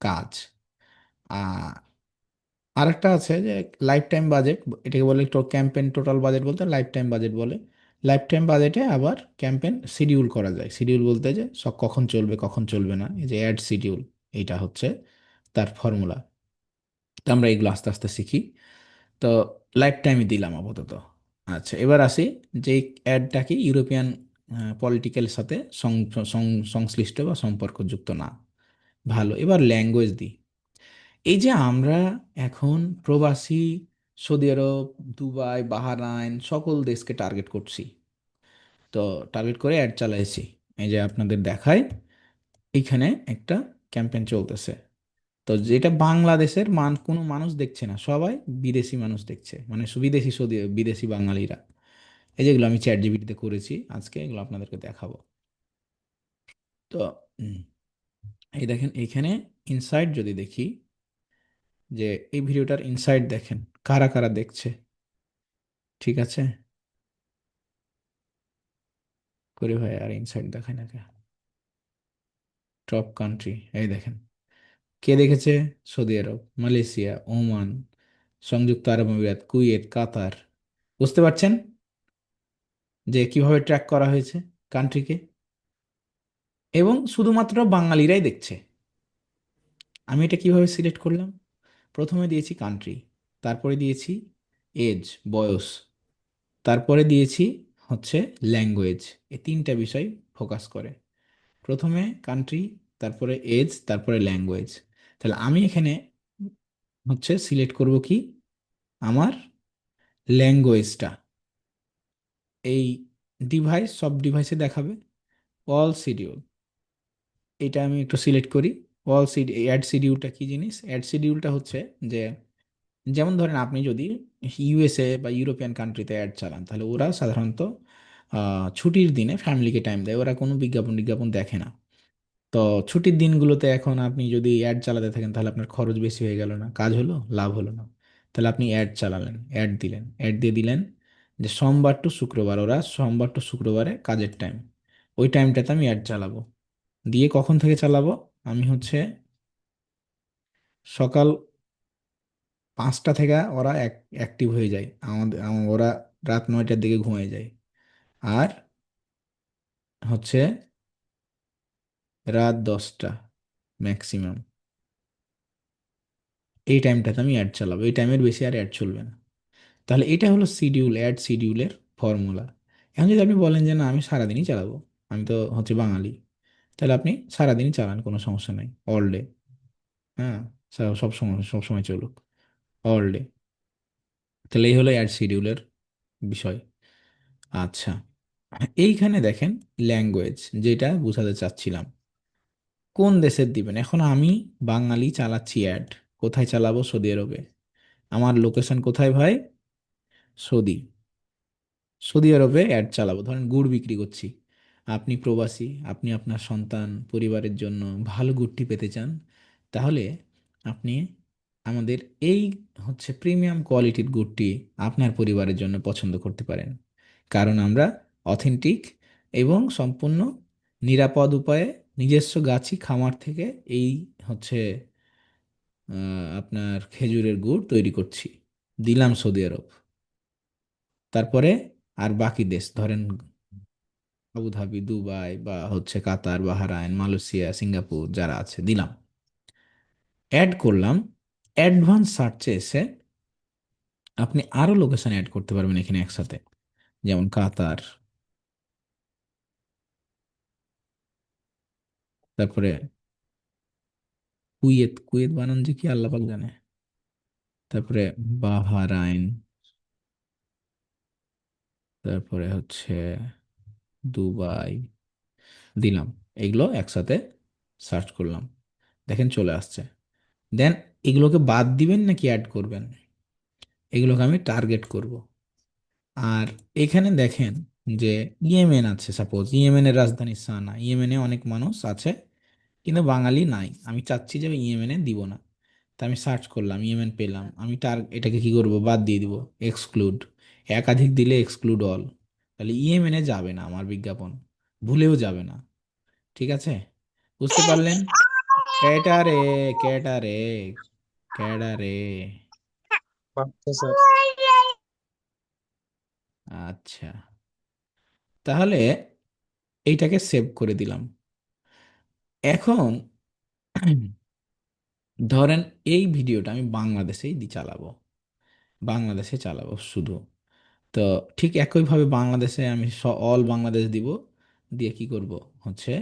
কাজ। আর আরেকটা আছে যে লাইফ টাইম বাজেট, এটাকে বলে ক্যাম্পেইন টোটাল বাজেট বলতে লাইফ টাইম বাজেট বলে। লাইফ টাইম বাজেটে আবার ক্যাম্পেইন শিডিউল করা যায়। শিডিউল বলতে যে সব কখন চলবে কখন চলবে না, এই যে অ্যাড শিডিউল, এইটা হচ্ছে তার ফর্মুলা। তো আমরা এগুলো আস্তে আস্তে শিখি। তো লাইফ টাইমই দিলাম আপাতত। আচ্ছা, এবার আসি যে অ্যাডটা কি ইউরোপিয়ান পলিটিক্যালের সাথে সংশ্লিষ্ট বা সম্পর্কযুক্ত না। ভালো, এবার ল্যাঙ্গুয়েজ দিই। এই যে আমরা এখন প্রবাসী সৌদি আরব, দুবাই, বাহরাইন সকল দেশকে টার্গেট করছি। তো টার্গেট করে অ্যাড চালাইছি। এই যে আপনাদের দেখায় এইখানে একটা ক্যাম্পেইন চলতেছে। তো যেটা বাংলাদেশের কোনো মানুষ দেখছে না, সবাই বিদেশি মানুষ দেখছে, মানে বিদেশি সৌদি বিদেশি বাঙালিরা। এই যেগুলো আমি চ্যাট জিপিটিতে করেছি আজকে, এগুলো আপনাদেরকে দেখাবো। তো উম, এই দেখেন এইখানে ইনসাইট যদি দেখি, যে এই ভিডিওটার ইনসাইট দেখেন কারা কারা দেখছে। ঠিক আছে, করে ভাই আর ইনসাইট দেখায় না কে? টপ কান্ট্রি, এই দেখেন কে দেখেছে। সৌদি আরব, মালয়েশিয়া, ওমান, সংযুক্ত আরব আমিরাত, কুয়েত, কাতার। বুঝতে পারছেন যে কিভাবে ট্র্যাক করা হয়েছে কান্ট্রিকে, এবং শুধুমাত্র বাঙালিরাই দেখছে। আমি এটা কিভাবে সিলেক্ট করলাম? প্রথমে দিয়েছি কান্ট্রি, তারপরে দিয়েছি এজ, বয়স, তারপরে দিয়েছি হচ্ছে ল্যাঙ্গুয়েজ। এই তিনটা বিষয় ফোকাস করে। প্রথমে কান্ট্রি, তারপরে এজ, তারপরে ল্যাঙ্গুয়েজ। তাহলে আমি এখানে হচ্ছে সিলেক্ট করব কি, আমার ল্যাঙ্গুয়েজটা। এই ডিভাইস, সব ডিভাইসে দেখাবে অল শিডিউল। এটা আমি একটু সিলেক্ট করি। অ্যাড শিডিউলটা কি জিনিস? অ্যাড শিডিউলটা হচ্ছে যে, যেমন ধরেন আপনি যদি ইউএসএ বা ইউরোপিয়ান কান্ট্রিতে অ্যাড চালান, তাহলে ওরা সাধারণত ছুটির দিনে ফ্যামিলিকে টাইম দেয়, ওরা কোনো বিজ্ঞাপন বিজ্ঞাপন দেখে না। তো ছুটির দিনগুলোতে এখন আপনি যদি অ্যাড চালাতে থাকেন, তাহলে আপনার খরচ বেশি হয়ে গেল না, কাজ হলো, লাভ হলো না। তাহলে আপনি অ্যাড চালালেন, অ্যাড দিলেন, অ্যাড দিয়ে দিলেন যে সোমবার টু শুক্রবার, ওরা সোমবার টু শুক্রবারে কাজের টাইম, ওই টাইমটাতে আমি অ্যাড চালাবো। দিয়ে কখন থেকে চালাবো? আমি হচ্ছে সকাল 5টা থেকে ওরা অ্যাক্টিভ হয়ে যায়, ওরা রাত 9টার দিকে ঘুমিয়ে যায়। আর হচ্ছে রাত 10টা ম্যাক্সিমাম, এই টাইমটাতে আমি অ্যাড চালাবো। এই টাইমের বেশি আর অ্যাড চলবে না। তাহলে এটা হলো শিডিউল, অ্যাড শিডিউলের ফর্মুলা। এখন যদি আপনি বলেন যে না আমি সারাদিনই চালাবো, আমি তো হচ্ছে বাঙালি, তাহলে আপনি সারাদিনই চালান, কোনো সমস্যা নাই, অল ডে। হ্যাঁ, সব সময় সব সময় চলুক, অল ডে। তাহলে এই হলো অ্যাড শিডিউলের বিষয়। আচ্ছা, এইখানে দেখেন ল্যাঙ্গুয়েজ, যেটা বোঝাতে চাচ্ছিলাম, কোন দেশের দিবেন। এখন আমি বাঙালি চালাচ্ছি অ্যাড, কোথায় চালাবো? সৌদি আরবে। আমার লোকেশন কোথায় ভাই? সৌদি। সৌদি আরবে অ্যাড চালাবো, ধরেন গুড় বিক্রি করছি। আপনি প্রবাসী, আপনি আপনার সন্তান পরিবারের জন্য ভালো গুড়টি পেতে চান, তাহলে আপনি আমাদের এই হচ্ছে প্রিমিয়াম কোয়ালিটির গুড়টি আপনার পরিবারের জন্য পছন্দ করতে পারেন। কারণ আমরা অথেন্টিক এবং সম্পূর্ণ নিরাপদ উপায়ে নিজস্ব গাছি খামার থেকে এই হচ্ছে আপনার খেজুরের গুড় তৈরি করছি। দিলাম সৌদি আরব। তারপরে আর বাকি দেশ ধরেন আবুধাবি, দুবাই, বা হচ্ছে কাতার, বাহরাইন, মালয়েশিয়া, সিঙ্গাপুর যারা আছে দিলাম। অ্যাড করলাম। অ্যাডভান্স সার্চে এসে আপনি আরো লোকেশন অ্যাড করতে পারবেন এখানে একসাথে, যেমন কাতার, তারপরে কুয়েত, কুয়েত বানান যে কি আল্লাহ পাক জানে, তারপরে বাহরাইন, তারপরে হচ্ছে দুবাই দিলাম। এগুলো একসাথে সার্চ করলাম, দেখেন চলে আসছে। দেন এগুলোকে বাদ দিবেন নাকি অ্যাড করবেন? এগুলোকে আমি টার্গেট করব। আর এখানে দেখেন যে ইয়েমেন আছে, সাপোজ ইয়েমেনের রাজধানী সানা, ইয়েমেনে অনেক মানুষ আছে কিন্তু বাঙালি নাই, আমি চাচ্ছি যে ইয়েমেনে দিব না। তা আমি সার্চ করলাম, ইয়েমেন পেলাম, আমি এটাকে কি করব? বাদ দিয়ে দিব, এক্সক্লুড। একাধিক দিলে এক্সক্লুড অল। তাহলে ইয়েমেনে যাবে না আমার বিজ্ঞাপন, ভুলেও যাবে না। ঠিক আছে, বুঝতে পারলেন? ক্যাটারে, ক্যাটারে, ক্যাডারে। আচ্ছা স্যার। আচ্ছা, তাহলে এইটাকে সেভ করে দিলাম। এখন ধরেন এই ভিডিওটা আমি বাংলাদেশেই চালাবো, বাংলাদেশে চালাবো শুধু। তো ঠিক একইভাবে বাংলাদেশে আমি অল বাংলাদেশ দিব, দিয়ে কি করব হচ্ছে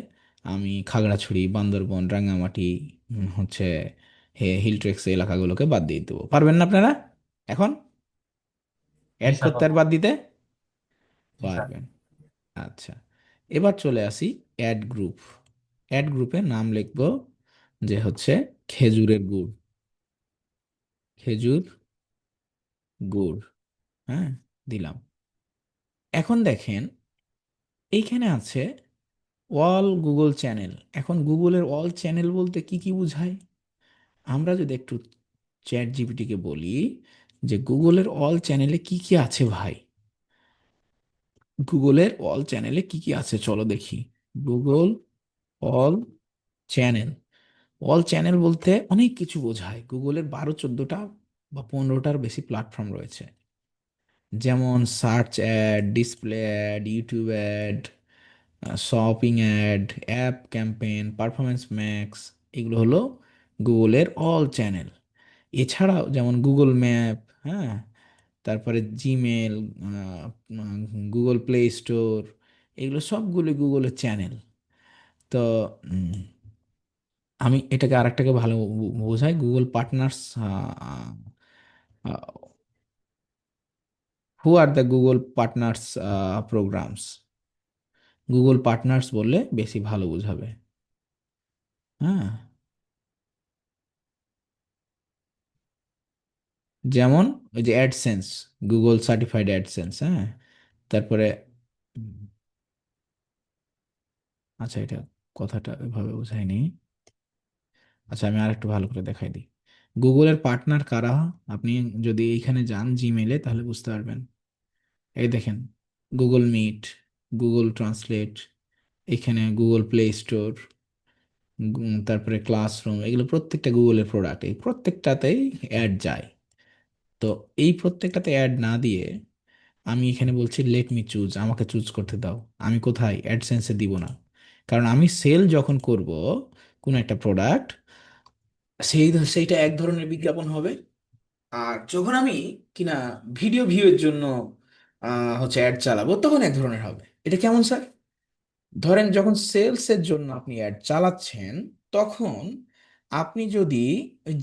আমি খাগড়াছড়ি, বান্দরবন, রাঙ্গামাটি, হচ্ছে হিলট্রেক্স এলাকাগুলোকে বাদ দিয়ে দেবো। পারবেন না আপনারা এখন জি অ্যাড স্যার, করতে আর পারবো। বাদ দিতে? জি স্যার। পারবেন। আচ্ছা, এবার চলে আসি অ্যাড গ্রুপ। অ্যাড গ্রুপে নাম লিখবো যে হচ্ছে খেজুরের গুড়, খেজুর গুড়। হ্যাঁ, দিলাম। এখন দেখেন এইখানে আছে অল গুগল চ্যানেল। এখন গুগলের অল চ্যানেল বলতে কি কি বোঝায়? আমরা যদি একটু চ্যাট জিপিটিকে বলি যে গুগলের অল চ্যানেলে কি কি আছে ভাই, গুগলের অল চ্যানেলে কি কি আছে চলো দেখি। Google all channel, all channel বলতে অনেক কিছু বোঝায়। গুগলের 12-14টা বা 15টার বেশি প্ল্যাটফর্ম রয়েছে, যেমন search ad, display ad, YouTube ad, shopping ad, app campaign, performance max. এগুলো হলো গুগলের অল চ্যানেল। এছাড়াও যেমন গুগল ম্যাপ, হ্যাঁ, তারপরে জিমেল, গুগল প্লে স্টোর, এগুলো সবগুলো গুগলের চ্যানেল। তো উম, আমি এটাকে আরেকটাকে ভালো বোঝাই, Google partners. Who are the Google partners programs, Google partners বললে বেশি ভালো বোঝাবে। হ্যাঁ, যেমন ওই যে অ্যাডসেন্স, গুগল সার্টিফাইড অ্যাডসেন্স। হ্যাঁ, তারপরে উম, আচ্ছা, এটা কথাটা এভাবে বোঝায়নি। আচ্ছা, আমি আরেকটু ভালো করে দেখাই দিই। গুগলের পার্টনার কারা, আপনি যদি এইখানে যান জিমেলে তাহলে বুঝতে পারবেন। এই দেখেন, গুগল মিট, গুগল ট্রান্সলেট, এখানে গুগল প্লে স্টোর, তারপরে ক্লাসরুম, এগুলো প্রত্যেকটা গুগলের প্রোডাক্ট, এই প্রত্যেকটাতেই অ্যাড যায়। তো এই প্রত্যেকটাতে অ্যাড না দিয়ে আমি এখানে বলছি লেট মি চুজ, আমাকে চুজ করতে দাও। আমি কোথায় অ্যাডসেন্সে দিব না, কারণ আমি সেল যখন করব কোনো একটা প্রোডাক্ট, সেইটা এক ধরনের বিজ্ঞাপন হবে। আর যখন আমি কিনা ভিডিও ভিউয়ের জন্য হচ্ছে অ্যাড চালাবো তখন এক ধরনের হবে। এটা কেমন স্যার? ধরেন যখন সেলসের জন্য আপনি অ্যাড চালাচ্ছেন, তখন আপনি যদি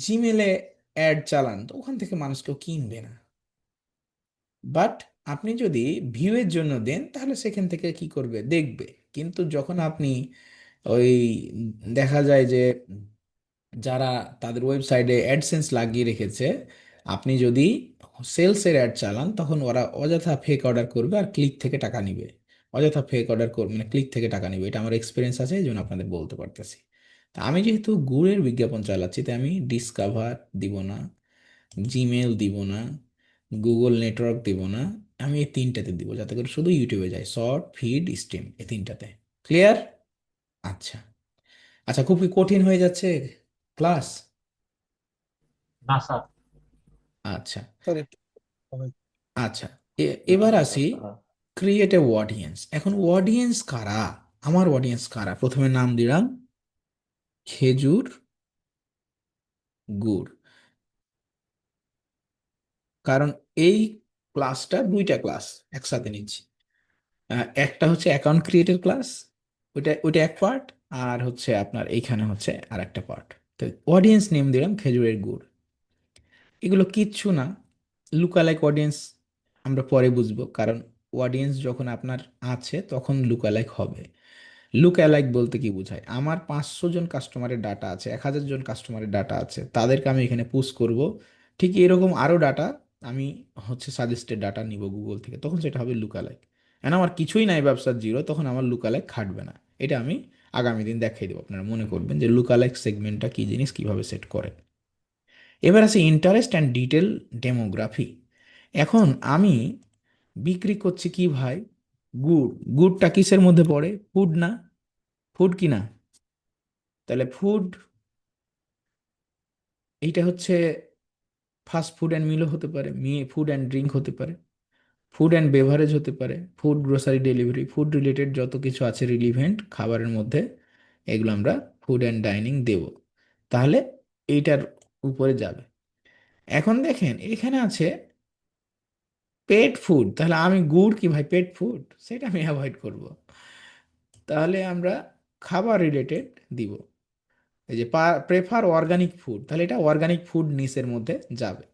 জিমেলে অ্যাড চালান তো ওখান থেকে মানুষ কেউ কিনবে না। বাট আপনি যদি ভিউয়ের জন্য দেন তাহলে সেখান থেকে কি করবে, দেখবে। কিন্তু যখন আপনি ওই দেখা যায় যে যারা তাদের ওয়েবসাইটে অ্যাডসেন্স লাগিয়ে রেখেছে, আপনি যদি সেলসের অ্যাড চালান তখন ওরা অযথা ফেক অর্ডার করবে আর ক্লিক থেকে টাকা নিবে। অযথা ফেক অর্ডার করবে মানে ক্লিক থেকে টাকা নিবে, এটা আমার এক্সপিরিয়েন্স আছে, এই জন্য আপনাদের বলতে পারতেছি। তা আমি যেহেতু গুড়ের বিজ্ঞাপন চালাচ্ছি তাই আমি ডিসকভার দিব না, জিমেল দিব না, গুগল নেটওয়ার্ক দিব না। আমি এই তিনটাতে দিব যাতে করে শুধু ইউটিউবে যায়, শর্ট, ফিড, স্ট্রিম, এই তিনটাতে। ক্লিয়ার? আচ্ছা। আচ্ছা, খুব কি কঠিন হয়ে যাচ্ছে ক্লাস? না স্যার। আচ্ছা। স্যার একটু হবে। আচ্ছা, এবার আসি ক্রিয়েট এ অডিয়েন্স। এখন অডিয়েন্স কারা, আমার অডিয়েন্স কারা? প্রথমে নাম দিলাম খেজুর গুড়, কারণ এই ক্লাসটা দুইটা ক্লাস একসাথে নিচ্ছি। একটা হচ্ছে অ্যাকাউন্ট ক্রিয়েটের ক্লাস, ওইটা ওইটা এক পার্ট, আর হচ্ছে আপনার এইখানে হচ্ছে আর একটা পার্ট। তো অডিয়েন্স নেম দিলাম খেজুরের গুড়। এগুলো কিচ্ছু না, লুকালাইক অডিয়েন্স আমরা পরে বুঝবো, কারণ অডিয়েন্স যখন আপনার আছে তখন লুকালাইক হবে। লুক অ্যালাইক বলতে কি বোঝায়, আমার 500 জন কাস্টমারের ডাটা আছে, 1000 জন কাস্টমারের ডাটা আছে, তাদেরকে আমি এখানে পুশ করব। ঠিক এরকম আরও ডাটা আমি হচ্ছে সাজেস্টেড ডাটা নিব গুগল থেকে, তখন সেটা হবে লুক অ্যালাইক। এখন আমার কিছুই নাই, ব্যবসার জিরো, তখন আমার লুক অ্যালাইক খাটবে না। এটা আমি আগামী দিন দেখিয়ে দেবো, আপনারা মনে করবেন যে লুক অ্যালাইক সেগমেন্টটা কী জিনিস, কীভাবে সেট করে। এবার আছে ইন্টারেস্ট অ্যান্ড ডিটেল ডেমোগ্রাফি। এখন আমি বিক্রি করছি কি ভাই, গুড়। গুড়টা কিসের মধ্যে পড়ে? ফুড না? ফুড কি না? তাহলে ফুড, এইটা হচ্ছে ফাস্ট ফুড অ্যান্ড মিলও হতে পারে, ফুড অ্যান্ড ড্রিঙ্ক হতে পারে। ফুড অ্যান্ড বেভারেজ হতে পারে, food grocery delivery, food related যত কিছু আছে রিলিভেন্ট খাবারের মধ্যে, এগুলো আমরা ফুড অ্যান্ড ডাইনিং দেব। তাহলে এইটার উপরে যাবে। এখন দেখেন এখানে আছে পেট ফুড, তাহলে আমি গুড় কি ভাই পেট ফুড, সেটা আমি অ্যাভয়েড করব। তাহলে আমরা খাবার রিলেটেড দিব, এই যে প্রেফার অর্গানিক ফুড, তাহলে এটা অর্গানিক ফুড নিসের মধ্যে যাবে।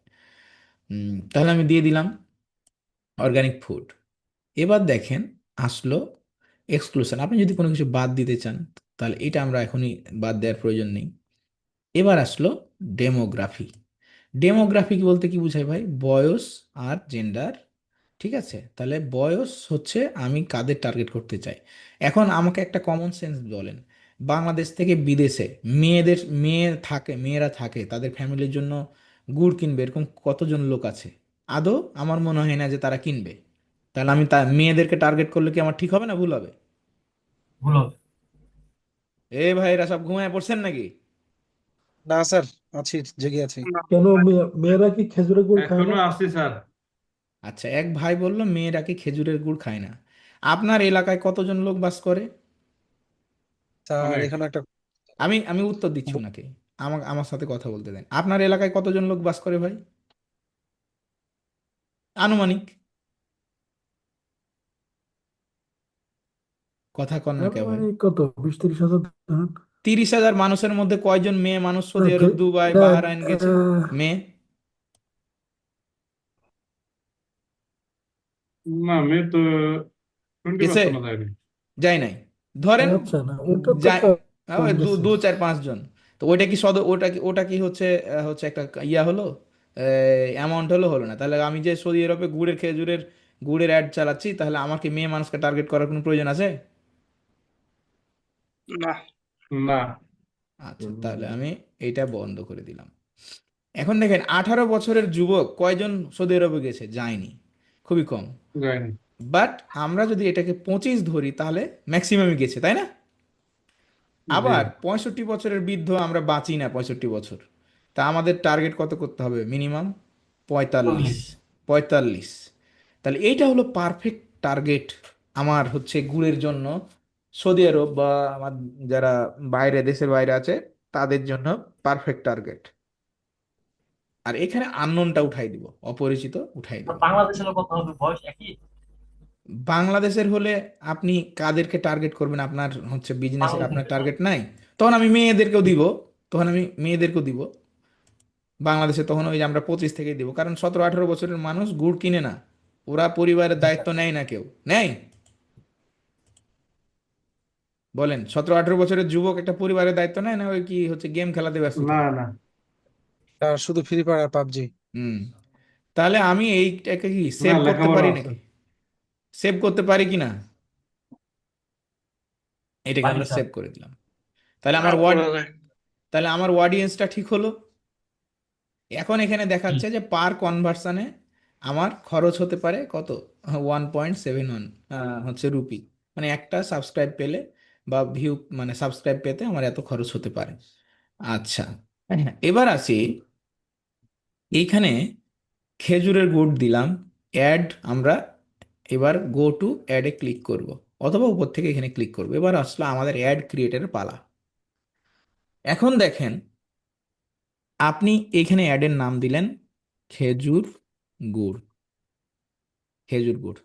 তাহলে আমি দিয়ে দিলাম অর্গানিক ফুড। এবার দেখেন আসলো এক্সক্লুশন, আপনি যদি কোনো কিছু বাদ দিতে চান তাহলে এটা আমরা এখনই বাদ দেওয়ার প্রয়োজন নেই। এবার আসলো ডেমোগ্রাফি। ডেমোগ্রাফি বলতে কি বোঝায় ভাই? বয়স আর জেন্ডার। ঠিক আছে, তাহলে বয়স হচ্ছে আমি কাদের টার্গেট করতে চাই। এখন আমাকে একটা কমন সেন্স বলেন, বাংলাদেশ থেকে বিদেশে মেয়েরা থাকে, তাদের ফ্যামিলির জন্য গুড় কিনবে এরকম কতজন লোক আছে? আদৌ আমার মনে হয় না যে তারা কিনবে। তাহলে আমি মেয়েদেরকে টার্গেট করলে কি আমার ঠিক হবে না ভুল হবে? ভুল হবে। এ ভাই এরা সব ঘুমায় পড়ছেন নাকি? না স্যার, আছি, জেগে আছি। কেন মেয়েরা কি খেজুরের গুড় খায় এখনো না? আসছি স্যার। আচ্ছা, এক ভাই বলল মেয়েরা কি খেজুরের গুড় খায় না। আপনার এলাকায় কতজন লোক বাস করে? স্যার অনেক। এখানে একটা আমি আমি উত্তর দিচ্ছি ওনাকে, আমার আমার সাথে কথা বলতে দেন। আপনার এলাকায় কতজন লোক বাস করে ভাই, আনুমানিক? কথা কন না কে ভাই? মানে কত, 20-30 হাজার ধরুন। 30,000 মানুষের মধ্যে কয়জন মেয়ে মানুষ না, সৌদি আরব, দুবাই, এটা বাহরাইন গেছে? মেয়ে না, মেয়ে তো 20 গেছে? পার্সেন্ট যায়নি। যায় নাই, ধরেন আচ্ছা, না ওটা তো যায়, কম ওই দু গেছে। দু চার পাঁচজন। তো ওইটা কি ওটা কি হচ্ছে হচ্ছে একটা ইয়া হলো, অ্যামাউন্ট হলো না? তাহলে আমি যে সৌদি আরবে গুড়ের অ্যাড চালাচ্ছি, তাহলে আমাকে মেয়ে মানুষকে টার্গেট করার কোনো প্রয়োজন আছে? না। না। আচ্ছা, তাহলে আমি এইটা বন্ধ করে দিলাম। এখন দেখেন 18 বছরের যুবক কয়জন সৌদি আরবে গেছে? যায়নি, খুবই কম। যায়নি। বাট আমরা যদি এটাকে 25 ধরি তাহলে ম্যাক্সিমামই গেছে, তাই না? জি। আবার 65 বছরের বৃদ্ধ আমরা বাঁচি না 65 বছর, তা আমাদের টার্গেট কত করতে হবে? মিনিমাম 45। 45, তাহলে এইটা হলো পারফেক্ট টার্গেট আমার হচ্ছে গুড়ের জন্য, সৌদি আরব বা আমার যারা দেশের বাইরে আছে তাদের জন্য পারফেক্ট টার্গেট। আর এখানে আননোনটা উঠাই দিব, অপরিচিত উঠাই দিব। বাংলাদেশের কত হবে, বয়স একই? বাংলাদেশের হলে আপনি কাদেরকে টার্গেট করবেন? আপনার হচ্ছে বিজনেসের আপনার বাংলাদেশের টার্গেট নাই, তখন আমি মেয়েদেরকেও দিব। তখন আমি মেয়েদেরকেও দিব বাংলাদেশে, তখন ওই যে আমরা 25 থেকেই দিব, কারণ 17-18 বছরের মানুষ গুড় কিনে না, ওরা পরিবারের দায়িত্ব নেয় না, কেউ নেয়। বলেন, 17-18 বছরের যুবক একটা পরিবারের দায়িত্ব নেয় না? ওই কি হচ্ছে গেম খেলাতে ব্যস্ত না, থাকে? না। স্যার শুধু ফ্রি ফায়ার আর পাবজি। হুম, তাহলে আমি এইটাকে কি না, সেভ করতে লেখাপড়া পারি আছে। নাকি? সেভ করতে পারি কি না? এটাকে পারি আমরা স্যার। সেভ করে দিলাম। তাহলে আমার অডিয়েন্সটা ঠিক হলো। এখন এখানে দেখাচ্ছে যে পার কনভার্সনে আমার খরচ হতে পারে কত, 1.71 হচ্ছে রুপি, মানে একটা সাবস্ক্রাইব পেলে বা ভিউ মানে সাবস্ক্রাইব পেতে আমার এত খরচ হতে পারে। আচ্ছা, এবার আসি এইখানে খেজুরের গুড় দিলাম, অ্যাড আমরা এবার গো টু অ্যাডে ক্লিক করব, অথবা উপর থেকে এখানে ক্লিক করব। এবার আসলে আমাদের অ্যাড ক্রিয়েটের পালা। এখন দেখেন আপনি এখানে অ্যাডের নাম দিলেন খেজুর গুড়, খেজুর গুড়।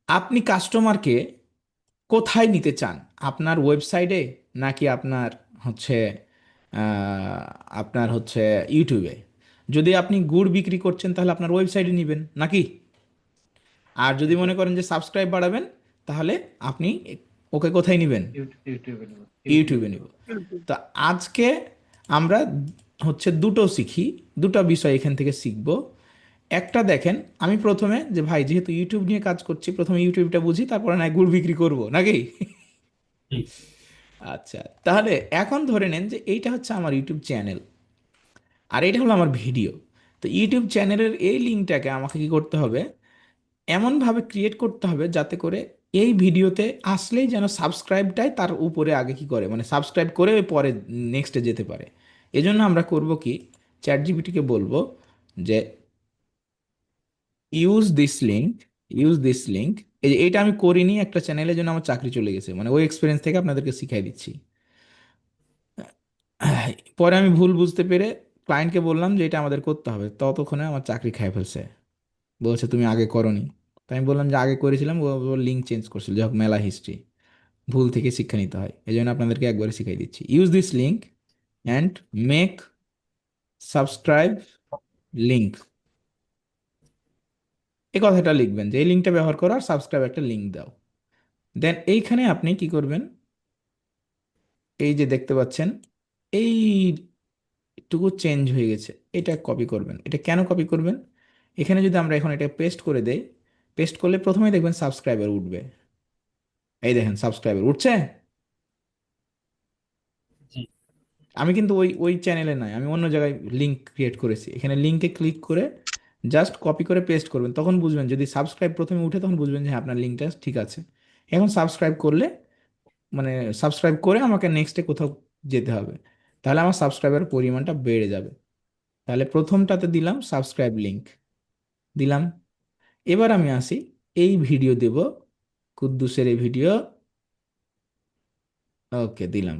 আপনি কাস্টমারকে কোথায় নিতে চান? আপনার ওয়েবসাইটে নাকি আপনার হচ্ছে আহ, আপনার হচ্ছে ইউটিউবে? যদি আপনি গুড় বিক্রি করছেন তাহলে আপনার ওয়েবসাইটে নেবেন নাকি? আর যদি মনে করেন যে সাবস্ক্রাইব বাড়াবেন তাহলে আপনি ওকে কোথায় নেবেন? ইউটিউবে নেব। ইউটিউবে নিব। তো আজকে আমরা হচ্ছে দুটো শিখি, দুটো বিষয় এখান থেকে শিখব। একটা দেখেন, আমি প্রথমে যে ভাই যেহেতু ইউটিউব নিয়ে কাজ করছি, প্রথমে ইউটিউবটা বুঝি, তারপরে না গুড় বিক্রি করব নাকি? ঠিক। আচ্ছা, তাহলে এখন ধরে নেন যে এইটা হচ্ছে আমার ইউটিউব চ্যানেল আর এটা হলো আমার ভিডিও। তো ইউটিউব চ্যানেলের এই লিঙ্কটাকে আমাকে কি করতে হবে? এমনভাবে ক্রিয়েট করতে হবে যাতে করে এই ভিডিওতে আসলেই যেন সাবস্ক্রাইবটাই তার উপরে আগে কি করে, মানে সাবস্ক্রাইব করে ওই পরে নেক্সটে যেতে পারে। এজন্য আমরা করব কি, চ্যাট জিপিটিকে বলবো যে use this link, use this link, এই যে এটা আমি করিনি একটা চ্যানেলের জন্য আমার চাকরি চলে গেছে, মানে ওই এক্সপিরিয়েন্স থেকে আপনাদেরকে শিখাই দিচ্ছি। পরে আমি ভুল বুঝতে পেরে ক্লায়েন্টকে বললাম যে এটা আমাদের করতে হবে, ততক্ষণে আমার চাকরি খেয়ে ফেলছে, বলছে তুমি আগে করনি। তাই আমি বললাম যে আগে করেছিলাম, ও লিঙ্ক চেঞ্জ করছিল, যাই হোক মেলা হিস্ট্রি। ভুল থেকে শিক্ষা নিতে হয়, এই জন্য আপনাদেরকে একবারে শিখাই দিচ্ছি। Use this link and make subscribe link, এই কথাটা লিখবেন যে এই লিঙ্কটা ব্যবহার করো আর সাবস্ক্রাইব একটা লিঙ্ক দাও। দেন এইখানে আপনি কি করবেন, এই যে দেখতে পাচ্ছেন এইটুকু চেঞ্জ হয়ে গেছে, এটা কপি করবেন। এটা কেন কপি করবেন, এখানে যদি আমরা এখন এটা পেস্ট করে দেই, পেস্ট করলে প্রথমেই দেখবেন সাবস্ক্রাইবার উঠবে। এই দেখেন সাবস্ক্রাইবার উঠছে। জি। আমি কিন্তু ওই ওই চ্যানেলে নাই, আমি অন্য জায়গায় লিঙ্ক ক্রিয়েট করেছি। এখানে লিঙ্কে ক্লিক করে জাস্ট কপি করে পেস্ট করবেন, তখন বুঝবেন, যদি সাবস্ক্রাইব প্রথমে উঠে তখন বুঝবেন যে হ্যাঁ আপনার লিঙ্কটা ঠিক আছে। এখন সাবস্ক্রাইব করলে, মানে সাবস্ক্রাইব করে আমাকে নেক্সটে কোথাও যেতে হবে, তাহলে আমার সাবস্ক্রাইবার পরিমাণটা বেড়ে যাবে। তাহলে প্রথমটাতে দিলাম সাবস্ক্রাইব লিঙ্ক, দিলাম। এবার আমি আসি, এই ভিডিও দেব, কুদ্দুসের এই ভিডিও, ওকে দিলাম।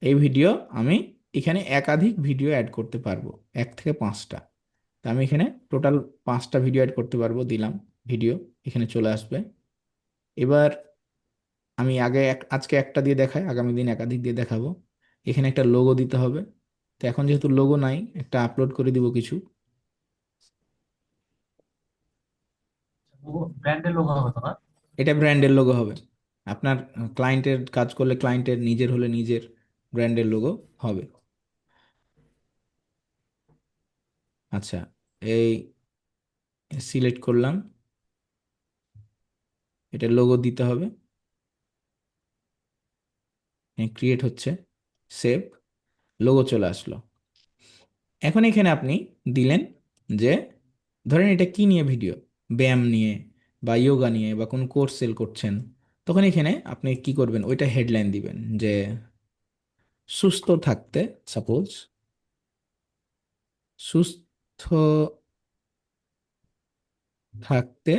এই ভিডিও আমি এখানে একাধিক ভিডিও অ্যাড করতে পারবো, 1 থেকে 5টা। তা আমি এখানে টোটাল 5টা ভিডিও অ্যাড করতে পারবো, দিলাম ভিডিও, এখানে চলে আসবে। এবার আমি আজকে একটা দিয়ে দেখাই, আগামী দিন একাধিক দিয়ে দেখাবো। এখানে একটা লোগো দিতে হবে। তো এখন যেহেতু লোগো নাই, একটা আপলোড করে দিব কিছু। ব্র্যান্ডের লোগো হতো না? এটা ব্র্যান্ডের লোগো হবে। আপনার ক্লায়েন্টের কাজ করলে ক্লায়েন্টের, নিজের হলে নিজের ব্র্যান্ডের লোগো হবে। আচ্ছা, এই সিলেক্ট করলাম, এটা লোগো দিতে হবে, ক্রিয়েট হচ্ছে, সেভ, লোগো চলে আসলো। এখন এখানে আপনি দিলেন যে, ধরেন এটা কি নিয়ে ভিডিও, ব্যায়াম নিয়ে বা যোগা নিয়ে বা কোন কোর্স সেল করছেন, তখন এখানে আপনি কি করবেন, ওইটা হেডলাইন দিবেন যে সুস্থ থাকতে, সাপোজ সুস্থ থাকতে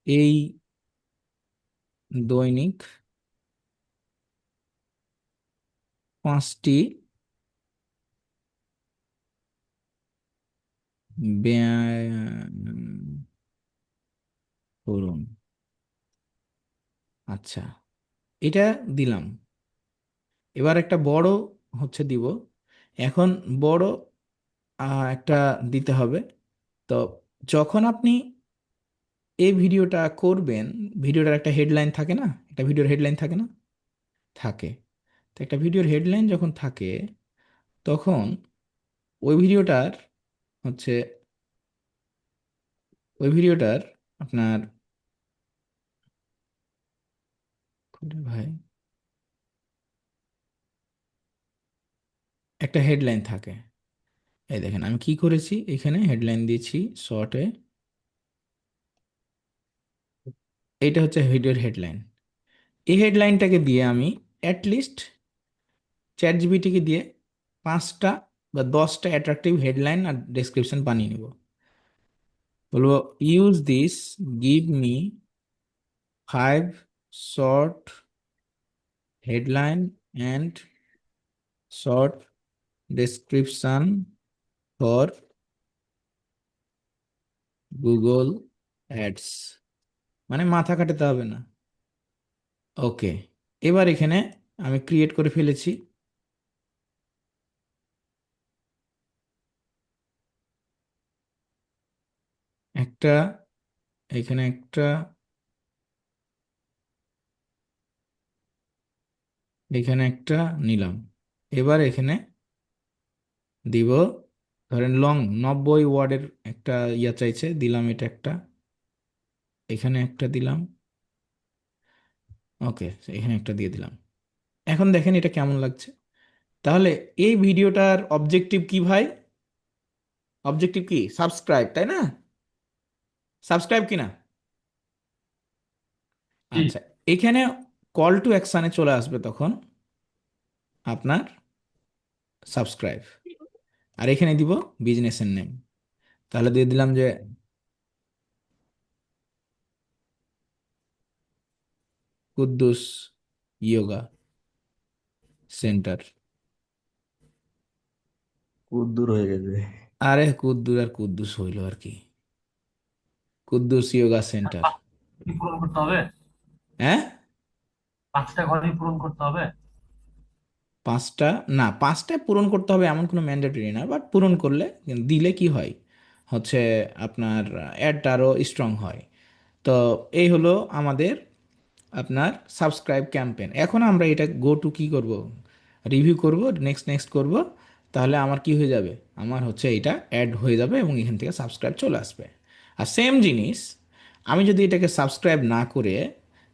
এই দৈনিক 5টি ব্যায়াম করুন। আচ্ছা, এটা দিলাম। এবার একটা বড় হচ্ছে দিব, এখন বড় একটা দিতে হবে। তো যখন আপনি এই ভিডিওটা করবেন, ভিডিওটার একটা হেডলাইন থাকে না, একটা ভিডিওর হেডলাইন থাকে না, থাকে। তো একটা ভিডিওর হেডলাইন যখন থাকে, তখন ওই ভিডিওটার হচ্ছে, ওই ভিডিওটার আপনার, কোনটা ভাই, একটা হেডলাইন থাকে। এই দেখেন আমি কি করেছি, এখানে হেডলাইন দিয়েছি শর্টে, এইটা হচ্ছে ভিডিওর হেডলাইন। এই হেডলাইনটাকে দিয়ে আমি অ্যাটলিস্ট চ্যাট জিপিটিকে দিয়ে 5টা বা 10টা অ্যাট্রাকটিভ হেডলাইন আর ডেসক্রিপশন বানিয়ে নেব। বলবো use this, give me 5 short headline and short description for Google ads, মানে মাথা খাটাতে হবে না। ওকে, এবার এখানে আমি ক্রিয়েট করে ফেলেছি। একটা, এখানে একটা, এখানে একটা নিলাম। এবার এখানে দিব, ধরেন লং 90 ওয়ার্ডের একটা ইয়া চাইছে, দিলাম এটা একটা, এখানে একটা দিলাম। ওকে, এখানে একটা দিয়ে দিলাম। এখন দেখেন এটা কেমন লাগছে। তাহলে এই ভিডিওটার অবজেক্টিভ কি ভাই, অবজেক্টিভ কি, সাবস্ক্রাইব, তাই না? সাবস্ক্রাইব কিনা? জি। আচ্ছা, এখানে কল টু অ্যাকশানে চলে আসবে তখন আপনার সাবস্ক্রাইব। আর এখানে দিব বিজনেসের নেম। তাহলে দিয়ে দিলাম যে কুদ্দুস ইয়োগা সেন্টার। খুব দূর হয়ে গেছে। আরে কুদ্দুর আর কুদ্দুস হইলো আর কি, কুদ্দুস ইয়োগা সেন্টার। কি পূরণ করতে হবে? হ্যাঁ, 5টা ঘরই পূরণ করতে হবে? পাঁচটা না, পাঁচটায় পূরণ করতে হবে এমন কোনো ম্যান্ডেটরি না, বাট পূরণ করলে দিলে কি হয় হচ্ছে আপনার অ্যাডটা আরও স্ট্রং হয়। তো এই হলো আমাদের আপনার সাবস্ক্রাইব ক্যাম্পেন। এখন আমরা এটা গো টু কি করব, রিভিউ করব, নেক্সট নেক্সট করব। তাহলে আমার কি হয়ে যাবে, আমার হচ্ছে এটা অ্যাড হয়ে যাবে এবং এখান থেকে সাবস্ক্রাইব চলে আসবে। আর সেম জিনিস আমি যদি এটাকে সাবস্ক্রাইব না করে,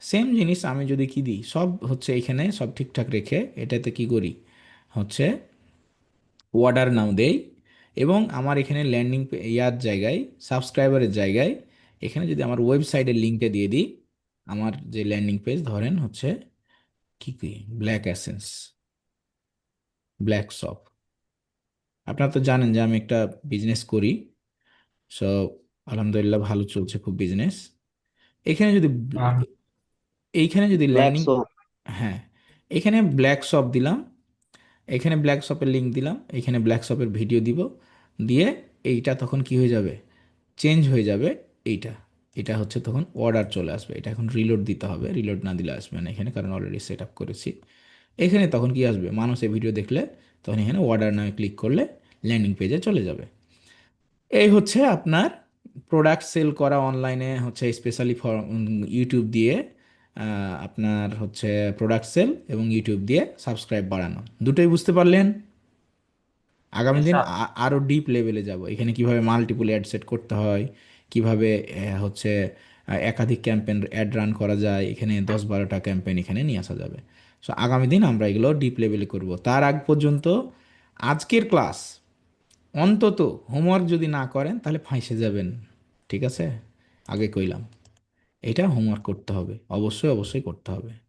সেম জিনিস আমি যদি কি দিই, সব হচ্ছে এখানে সব ঠিকঠাক রেখে এটাতে কি করি হচ্ছে অর্ডার নাও দেই, এবং আমার এখানে ল্যান্ডিং ইয়ার জায়গায়, সাবস্ক্রাইবারের জায়গায় এখানে যদি আমার ওয়েবসাইটের লিঙ্কটা দিয়ে দিই, আমার যে ল্যান্ডিং পেজ ধরেন হচ্ছে কি কি ব্ল্যাক অ্যাসেন্স, ব্ল্যাক শপ। আপনারা তো জানেন যে আমি একটা বিজনেস করি, সো আলহামদুলিল্লাহ ভালো চলছে খুব বিজনেস। এখানে যদি আর এইখানে যদি ব্ল্যাক ল্যান্ডিং, সপ। হ্যাঁ, এখানে ব্ল্যাক শপ দিলাম, এখানে ব্ল্যাক শপের লিঙ্ক দিলাম, এখানে ব্ল্যাক শপের ভিডিও দিব, দিয়ে এইটা তখন কি হয়ে যাবে, চেঞ্জ হয়ে যাবে। এইটা এটা হচ্ছে তখন অর্ডার চলে আসবে। এটা এখন রিলোড দিতে হবে, রিলোড না দিলে আসবে না এখানে, কারণ অলরেডি সেট আপ করেছি। এখানে তখন কি আসবে, মানুষ এই ভিডিও দেখলে তখন এখানে অর্ডার নামে ক্লিক করলে ল্যান্ডিং পেজে চলে যাবে। এই হচ্ছে আপনার প্রোডাক্ট সেল করা অনলাইনে হচ্ছে স্পেশালি ফর ইউটিউব দিয়ে আপনার হচ্ছে প্রোডাক্ট সেল এবং ইউটিউব দিয়ে সাবস্ক্রাইব বাড়ানো, দুটোই বুঝতে পারলেন? আগামী Yes, দিন sir. আরও ডিপ লেভেলে যাব, এখানে কিভাবে মাল্টিপল অ্যাড সেট করতে হয়, কিভাবে হচ্ছে একাধিক ক্যাম্পেইন অ্যাড রান করা যায়, এখানে 10-12টা ক্যাম্পেইন এখানে নিয়ে আসা যাবে। সো আগামী দিন আমরা এগুলো ডিপ লেভেলে করব। তার আগ পর্যন্ত আজকের ক্লাস অন্তত হোমওয়ার্ক যদি না করেন তাহলে ফাঁসে যাবেন, ঠিক আছে? আগে কইলাম এটা হোমওয়ার্ক করতে হবে, অবশ্যই অবশ্যই করতে হবে।